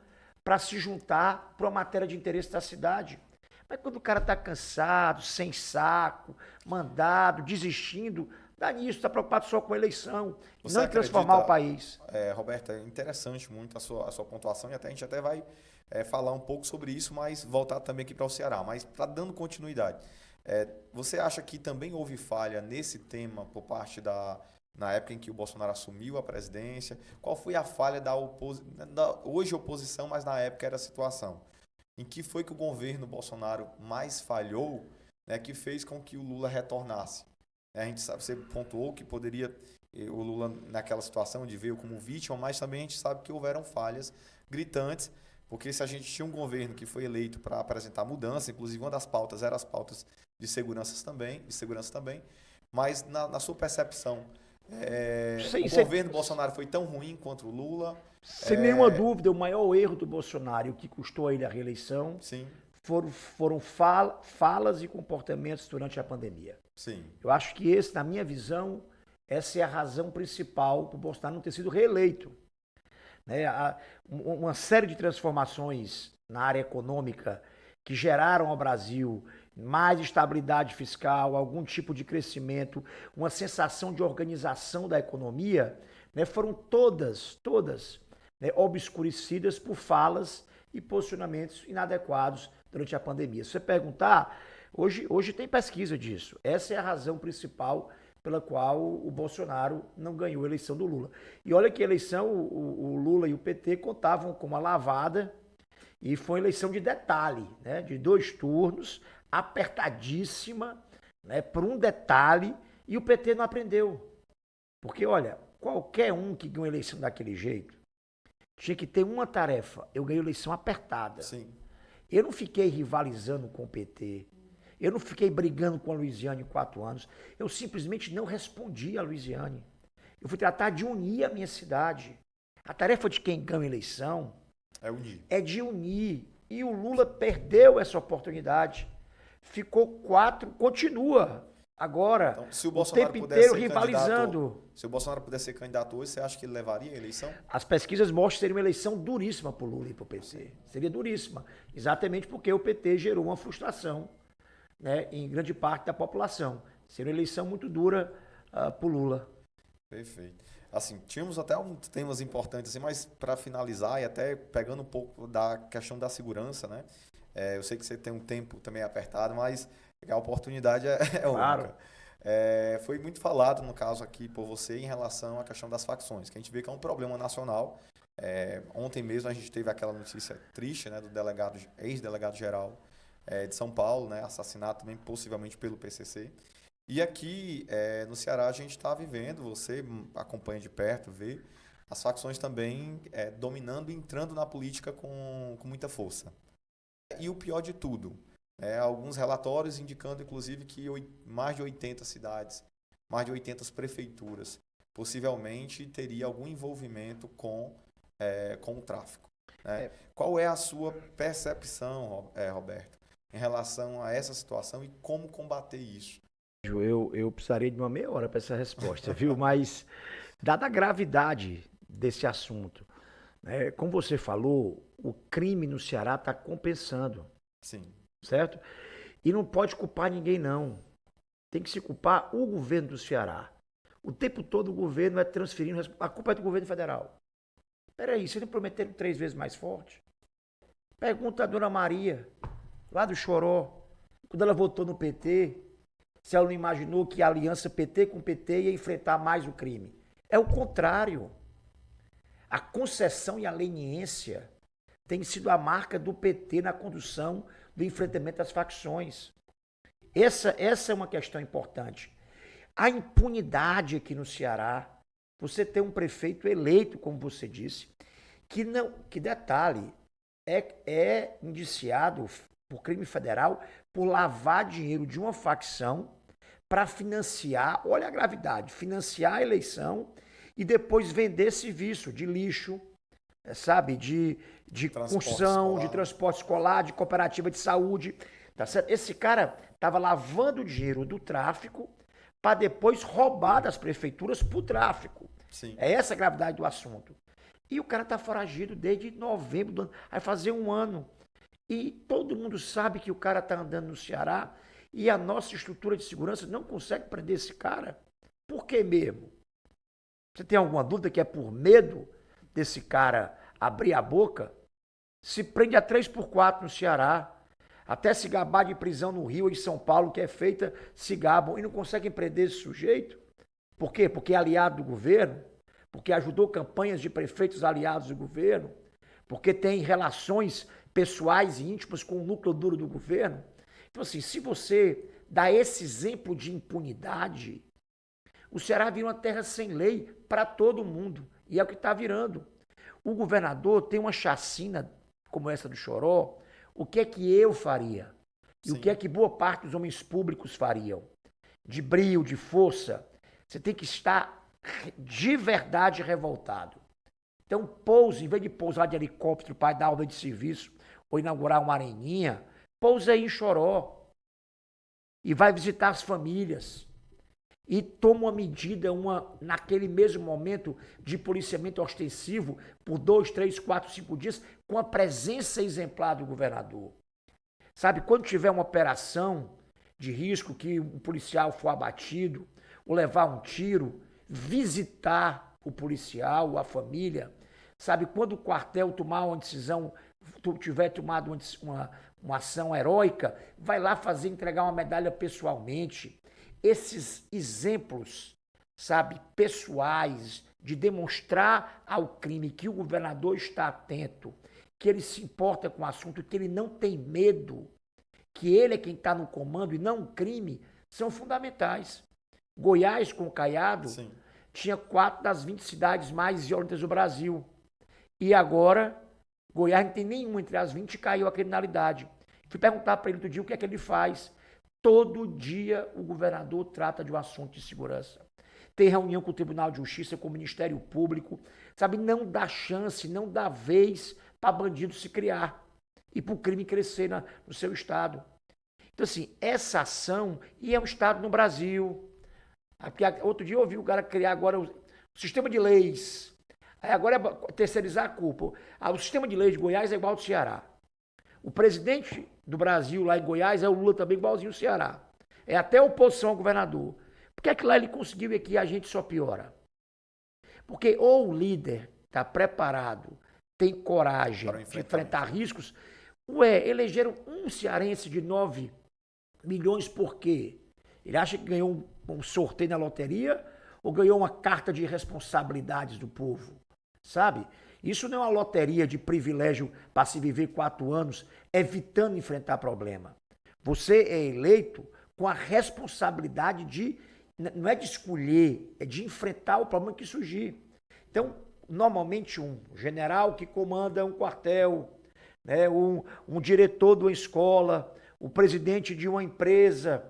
para se juntar para uma matéria de interesse da cidade. Mas quando o cara está cansado, sem saco, mandado, desistindo, dá nisso, está preocupado só com a eleição, não em transformar o país. Roberto, é interessante muito a sua pontuação e até a gente até vai falar um pouco sobre isso, mas voltar também aqui para o Ceará. Mas dando continuidade, você acha que também houve falha nesse tema por parte na época em que o Bolsonaro assumiu a presidência? Qual foi a falha da hoje oposição, mas na época era a situação? Em que foi que o governo Bolsonaro mais falhou, né, que fez com que o Lula retornasse? A gente sabe, você pontuou que poderia o Lula naquela situação de veio como vítima, mas também a gente sabe que houveram falhas gritantes, porque se a gente tinha um governo que foi eleito para apresentar mudança, inclusive uma das pautas era as pautas de segurança também, mas na sua percepção, o governo Bolsonaro foi tão ruim quanto o Lula? Sem nenhuma dúvida, o maior erro do Bolsonaro, o que custou a ele a reeleição, sim, foram falas e comportamentos durante a pandemia. Sim. Eu acho que na minha visão, essa é a razão principal para o Bolsonaro não ter sido reeleito. Né? Uma série de transformações na área econômica que geraram ao Brasil mais estabilidade fiscal, algum tipo de crescimento, uma sensação de organização da economia, né, foram todas, né, obscurecidas por falas e posicionamentos inadequados durante a pandemia. Se você perguntar, hoje tem pesquisa disso. Essa é a razão principal pela qual o Bolsonaro não ganhou a eleição do Lula. E olha que a eleição, o Lula e o PT contavam com uma lavada e foi uma eleição de detalhe, né, de 2 turnos, apertadíssima, né, por um detalhe, e o PT não aprendeu. Porque, olha, qualquer um que ganhou a eleição daquele jeito tinha que ter uma tarefa. Eu ganhei a eleição apertada. Sim. Eu não fiquei rivalizando com o PT. Eu não fiquei brigando com a Luiziane 4 anos. Eu simplesmente não respondi a Luiziane. Eu fui tratar de unir a minha cidade. A tarefa de quem ganha a eleição é unir. É de unir. E o Lula perdeu essa oportunidade. ficou 4, continua agora, Então, se o o Bolsonaro tempo pudesse inteiro ser rivalizando. se o Bolsonaro pudesse ser candidato hoje, você acha que ele levaria a eleição? As pesquisas mostram que seria uma eleição duríssima para o Lula e para o PT. Seria duríssima. Exatamente porque o PT gerou uma frustração, né, em grande parte da população. Seria uma eleição muito dura para o Lula. Perfeito. Assim, tínhamos até uns temas importantes, assim, mas para finalizar e até pegando um pouco da questão da segurança, né? Eu sei que você tem um tempo também apertado, mas a oportunidade é Claro. única. Foi muito falado, no caso aqui, por você, em relação à questão das facções, que a gente vê que é um problema nacional. Ontem mesmo a gente teve aquela notícia triste, né, do delegado, ex-delegado-geral de São Paulo, né, assassinado também possivelmente pelo PCC. E aqui no Ceará a gente está vivendo, você acompanha de perto, vê as facções também dominando e entrando na política com muita força. E o pior de tudo, alguns relatórios indicando inclusive que mais de 80 cidades, mais de 80 prefeituras, possivelmente teria algum envolvimento com o tráfico. Né? É, Qual é a sua percepção, Roberto, em relação a essa situação e como combater isso? eu precisaria de uma meia hora para essa resposta, viu? Mas, dada a gravidade desse assunto, né, como você falou, o crime no Ceará está compensando, Sim, certo? E não pode culpar ninguém, não. Tem que se culpar o governo do Ceará. O tempo todo o governo é transferindo, a culpa é do governo federal. Peraí, vocês não prometeram 3 vezes mais forte? Pergunta a dona Maria, lá do Choró, quando ela votou no PT, se ela não imaginou que a aliança PT com PT ia enfrentar mais o crime. É o contrário. A concessão e a leniência tem sido a marca do PT na condução do enfrentamento das facções. Essa é uma questão importante. A impunidade aqui no Ceará, você tem um prefeito eleito, como você disse, que detalhe, é indiciado por crime federal por lavar dinheiro de uma facção para financiar, olha a gravidade, financiar a eleição e depois vender serviço de lixo, sabe, de transporte construção, de escolar. transporte escolar, de cooperativa de saúde, tá certo? Esse cara estava lavando dinheiro do tráfico para depois roubar das prefeituras para o tráfico. Sim. É essa a gravidade do assunto. E o cara tá foragido desde novembro do ano, vai fazer um ano. E todo mundo sabe que o cara tá andando no Ceará e a nossa estrutura de segurança não consegue prender esse cara. Por que mesmo? Você tem alguma dúvida que é por medo desse cara abrir a boca? Se prende a 3x4 no Ceará, até se gabar de prisão no Rio ou em São Paulo, que é feita, se gabam e não conseguem prender esse sujeito. Por quê? Porque é aliado do governo, porque ajudou campanhas de prefeitos aliados do governo, porque tem relações pessoais e íntimas com o núcleo duro do governo. Então, assim, se você dá esse exemplo de impunidade, o Ceará vira uma terra sem lei para todo mundo. E é o que está virando. O governador tem uma chacina como essa do Choró. O que é que eu faria? E o que é Sim. que boa parte dos homens públicos fariam? De brio, de força. Você tem que estar de verdade revoltado. Então, pouse, em vez de pousar de helicóptero para dar aula de serviço ou inaugurar uma areninha, pousa aí em Choró e vai visitar as famílias e toma uma medida, naquele mesmo momento de policiamento ostensivo por 2, 3, 4, 5 dias, com a presença exemplar do governador. Sabe, quando tiver uma operação de risco que um policial for abatido ou levar um tiro, visitar o policial, a família. Sabe, quando o quartel tomar uma decisão, tiver tomado uma ação heróica, vai lá entregar uma medalha pessoalmente. Esses exemplos, sabe, pessoais, de demonstrar ao crime que o governador está atento, que ele se importa com o assunto, que ele não tem medo, que ele é quem está no comando e não o crime, são fundamentais. Goiás, com o Caiado, Sim. tinha 4 das 20 cidades mais violentas do Brasil. E agora, Goiás não tem nenhuma entre as 20 e caiu a criminalidade. Fui perguntar para ele outro dia o que é que ele faz. Todo dia o governador trata de um assunto de segurança. Tem reunião com o Tribunal de Justiça, com o Ministério Público. Sabe, não dá chance, não dá vez para bandido se criar e para o crime crescer no seu estado. Então, assim, essa ação, e é um Estado no Brasil. Outro dia eu ouvi o cara criar agora o sistema de leis. Aí agora é terceirizar a culpa. O sistema de leis de Goiás é igual ao do Ceará. O presidente do Brasil lá em Goiás é o Lula também, igualzinho ao Ceará. É até oposição ao governador. Por que é que lá ele conseguiu e aqui a gente só piora? Porque ou o líder está preparado, tem coragem de enfrentar riscos. Elegeram um cearense de 9 milhões por quê? Ele acha que ganhou um sorteio na loteria ou ganhou uma carta de responsabilidades do povo? Sabe? Isso não é uma loteria de privilégio para se viver 4 anos evitando enfrentar problema. Você é eleito com a responsabilidade de, não é de escolher, é de enfrentar o problema que surgir. Então, normalmente um general que comanda um quartel, né, um diretor de uma escola, o presidente de uma empresa,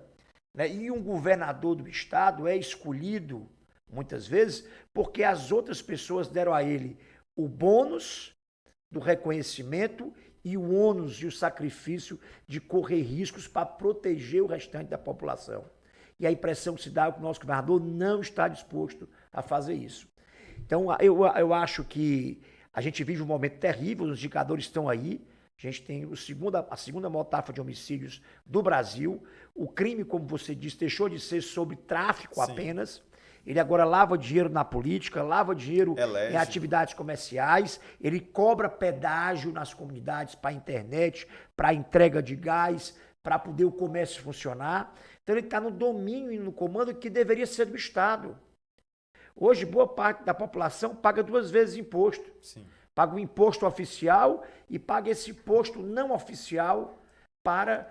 né, e um governador do estado é escolhido, muitas vezes, porque as outras pessoas deram a ele o bônus do reconhecimento e o ônus e o sacrifício de correr riscos para proteger o restante da população. E a impressão que se dá é que o nosso governador não está disposto a fazer isso. Então, eu acho que a gente vive um momento terrível, os indicadores estão aí. A gente tem a segunda maior taxa de homicídios do Brasil. O crime, como você disse, deixou de ser sobre tráfico apenas. Ele agora lava dinheiro na política, lava dinheiro em atividades comerciais, ele cobra pedágio nas comunidades para a internet, para a entrega de gás, para poder o comércio funcionar. Então ele está no domínio e no comando que deveria ser do Estado. Hoje, boa parte da população paga 2 vezes imposto. Sim. Paga o imposto oficial e paga esse imposto não oficial para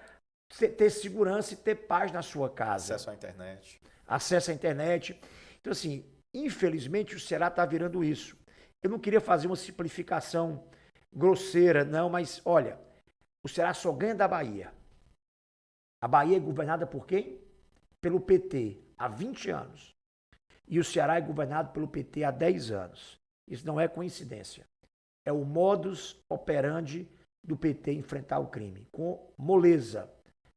ter segurança e ter paz na sua casa. Acesso à internet. Acesso à internet. Então, assim, infelizmente o Ceará está virando isso. Eu não queria fazer uma simplificação grosseira, não, mas olha, o Ceará só ganha da Bahia. A Bahia é governada por quem? Pelo PT, há 20 anos. E o Ceará é governado pelo PT há 10 anos. Isso não é coincidência. É o modus operandi do PT enfrentar o crime, com moleza,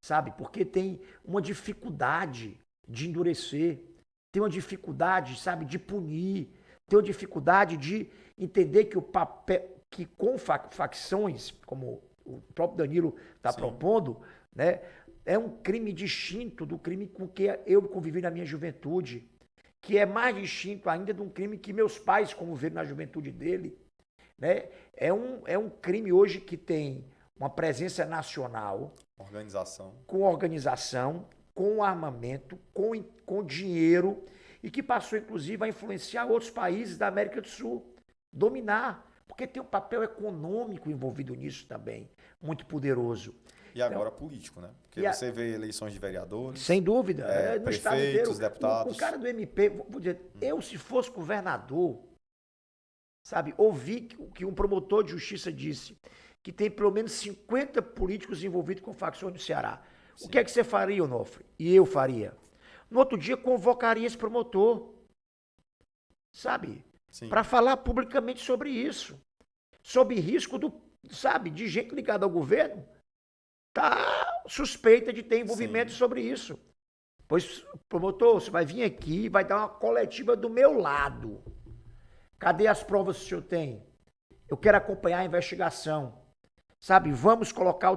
sabe? Porque tem uma dificuldade de endurecer, tem uma dificuldade, sabe, de punir, tem uma dificuldade de entender que o papel, que com facções, como o próprio Danilo está propondo, né, é um crime distinto do crime com que eu convivi na minha juventude, que é mais distinto ainda de um crime que meus pais conviveram na juventude dele. Né? É um crime hoje que tem uma presença nacional, com organização, com armamento, com dinheiro, e que passou, inclusive, a influenciar outros países da América do Sul, dominar, porque tem um papel econômico envolvido nisso também, muito poderoso. E agora então, político, né? Porque você vê eleições de vereadores. Sem dúvida. No prefeitos, deputados. O cara do MP, vou dizer, eu se fosse governador, sabe, ouvi que um promotor de justiça disse que tem pelo menos 50 políticos envolvidos com facções no Ceará. Sim. O que é que você faria, Onofre? E eu faria. No outro dia, convocaria esse promotor, sabe? Para falar publicamente sobre isso. Sob risco de gente ligada ao governo tá suspeita de ter envolvimento sobre isso. Pois, promotor, você vai vir aqui e vai dar uma coletiva do meu lado. Cadê as provas que o senhor tem? Eu quero acompanhar a investigação. Sabe, vamos colocar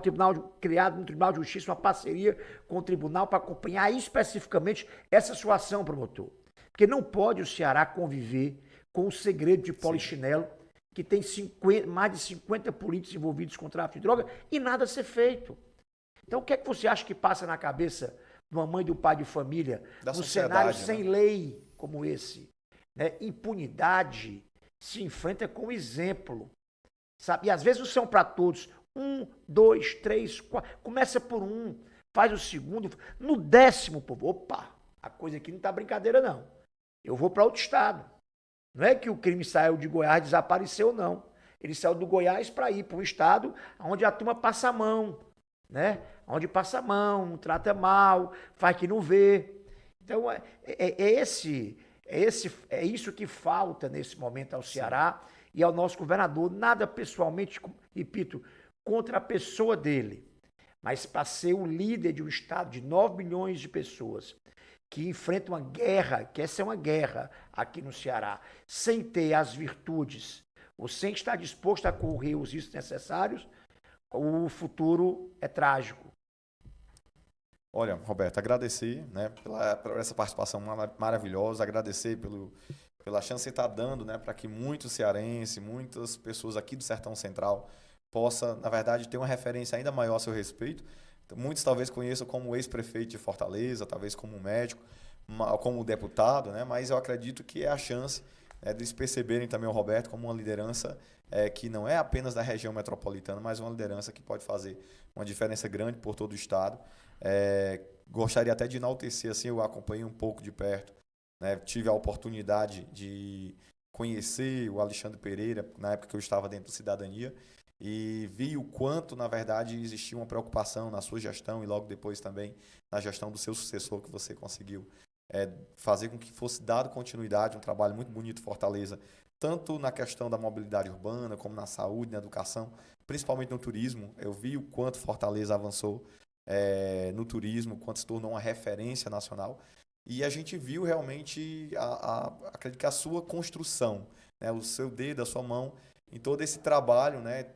criado no Tribunal de Justiça uma parceria com o tribunal para acompanhar especificamente essa sua ação, promotor. Porque não pode o Ceará conviver com o segredo de polichinelo, que tem mais de 50 políticos envolvidos com tráfico de droga e nada a ser feito. Então, o que é que você acha que passa na cabeça de uma mãe e do pai de família num cenário sem lei como esse? Né? Impunidade se enfrenta com exemplo. Sabe? E às vezes não são para todos. 1, 2, 3, 4. Começa por um, faz o segundo. No 10º, povo, opa, a coisa aqui não tá brincadeira, não. Eu vou para outro estado. Não é que o crime saiu de Goiás e desapareceu, não. Ele saiu do Goiás para ir para um estado onde a turma passa a mão. Né? Onde passa a mão, trata mal, faz que não vê. Então, é isso que falta nesse momento ao Ceará e ao nosso governador. Nada pessoalmente, repito, contra a pessoa dele. Mas para ser o líder de um estado de 9 milhões de pessoas que enfrenta uma guerra, que essa é uma guerra aqui no Ceará, sem ter as virtudes, ou sem estar disposto a correr os riscos necessários, o futuro é trágico. Olha, Roberto, agradecer, né, por essa participação maravilhosa, agradecer pela chance que você está dando, né, para que muitos cearenses, muitas pessoas aqui do Sertão Central possa, na verdade, ter uma referência ainda maior a seu respeito. Muitos talvez conheçam como ex-prefeito de Fortaleza, talvez como médico, como deputado, né, mas eu acredito que é a chance, né, de eles perceberem também o Roberto como uma liderança que não é apenas da região metropolitana, mas uma liderança que pode fazer uma diferença grande por todo o estado. Gostaria até de enaltecer, assim, eu acompanhei um pouco de perto, né, tive a oportunidade de conhecer o Alexandre Pereira, na época que eu estava dentro do Cidadania, e vi o quanto, na verdade, existia uma preocupação na sua gestão e logo depois também na gestão do seu sucessor, que você conseguiu fazer com que fosse dado continuidade, um trabalho muito bonito em Fortaleza, tanto na questão da mobilidade urbana, como na saúde, na educação, principalmente no turismo. Eu vi o quanto Fortaleza avançou no turismo, quanto se tornou uma referência nacional. E a gente viu realmente, acredito que a sua construção, né, o seu dedo, a sua mão, em todo esse trabalho, né,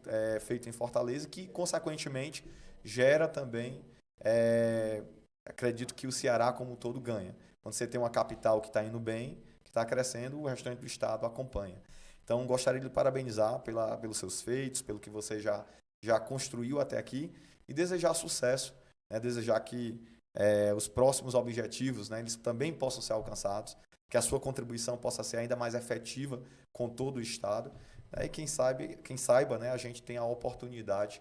feito em Fortaleza, que, consequentemente, gera também, acredito que o Ceará como um todo ganha. Quando você tem uma capital que está indo bem, que está crescendo, o restante do estado acompanha. Então, gostaria de lhe parabenizar pelos seus feitos, pelo que você já construiu até aqui e desejar sucesso, né? Desejar que os próximos objetivos, né, eles também possam ser alcançados, que a sua contribuição possa ser ainda mais efetiva com todo o estado, né? E quem saiba, né, a gente tem a oportunidade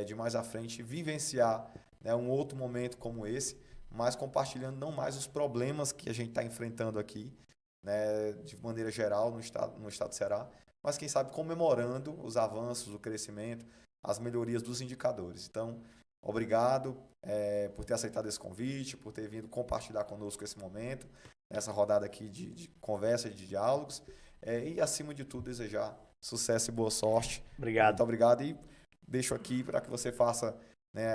de mais à frente vivenciar, né, um outro momento como esse, mas compartilhando não mais os problemas que a gente está enfrentando aqui, né, de maneira geral no estado do Ceará, mas quem sabe comemorando os avanços, o crescimento, as melhorias dos indicadores. Então, obrigado por ter aceitado esse convite, por ter vindo compartilhar conosco esse momento, nessa rodada aqui de conversa, de diálogos, e acima de tudo desejar sucesso e boa sorte. Obrigado. Muito obrigado e deixo aqui para que você faça, né,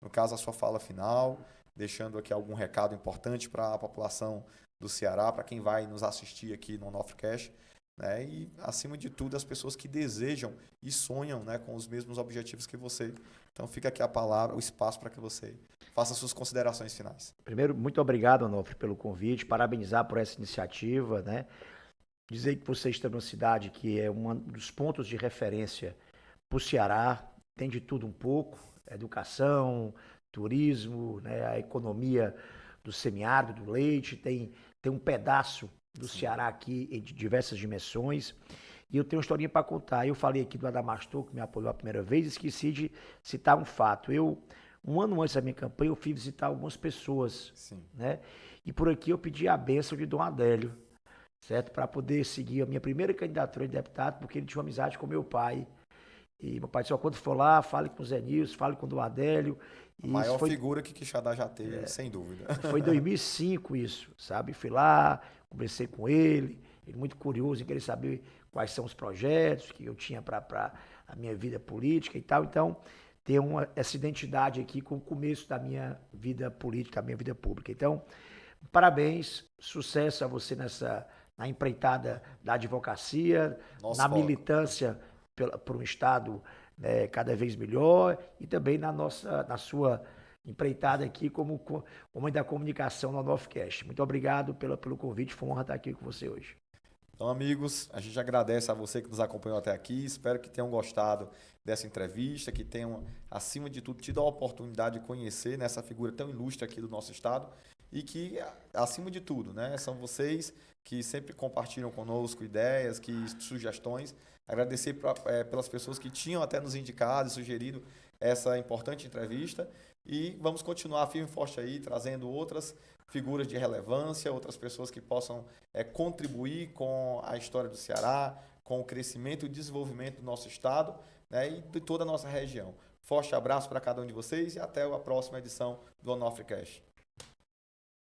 no caso, a sua fala final, deixando aqui algum recado importante para a população do Ceará, para quem vai nos assistir aqui no Onofrecast, né? E, acima de tudo, as pessoas que desejam e sonham, né, com os mesmos objetivos que você. Então, fica aqui a palavra, o espaço para que você faça suas considerações finais. Primeiro, muito obrigado, Onofre, pelo convite, parabenizar por essa iniciativa, né? Dizer que você está numa cidade que é um dos pontos de referência para o Ceará, tem de tudo um pouco, educação, turismo, né, a economia do semiárido, do leite, tem um pedaço do Ceará aqui em diversas dimensões. E eu tenho uma historinha para contar. Eu falei aqui do Adamastor, que me apoiou a primeira vez, e esqueci de citar um fato. Um ano antes da minha campanha, eu fui visitar algumas pessoas, né? E por aqui eu pedi a bênção de Dom Adélio, certo? Para poder seguir a minha primeira candidatura de deputado, porque ele tinha uma amizade com meu pai. E meu pai disse, quando for lá, fale com o Zé Nilson, fale com o Dom Adélio. A maior figura que Quixadá já teve, sem dúvida. Foi em 2005 isso, sabe? Fui lá, conversei com ele muito curioso em querer saber quais são os projetos que eu tinha para a minha vida política e tal. Então, ter essa identidade aqui com o começo da minha vida política, da minha vida pública. Então, parabéns, sucesso a você na empreitada da advocacia, na militância por um Estado, né, cada vez melhor e também na sua empreitada aqui como homem da comunicação no Onofrecast. Muito obrigado pelo convite, foi uma honra estar aqui com você hoje. Então, amigos, a gente agradece a você que nos acompanhou até aqui, espero que tenham gostado dessa entrevista, que tenham, acima de tudo, tido a oportunidade de conhecer nessa figura tão ilustre aqui do nosso estado e que, acima de tudo, né, são vocês que sempre compartilham conosco ideias, sugestões. Agradecer pelas pessoas que tinham até nos indicado e sugerido essa importante entrevista e vamos continuar firme e forte aí, trazendo outras figuras de relevância, outras pessoas que possam contribuir com a história do Ceará, com o crescimento e desenvolvimento do nosso estado, né, e de toda a nossa região. Forte abraço para cada um de vocês e até a próxima edição do Onofrecast.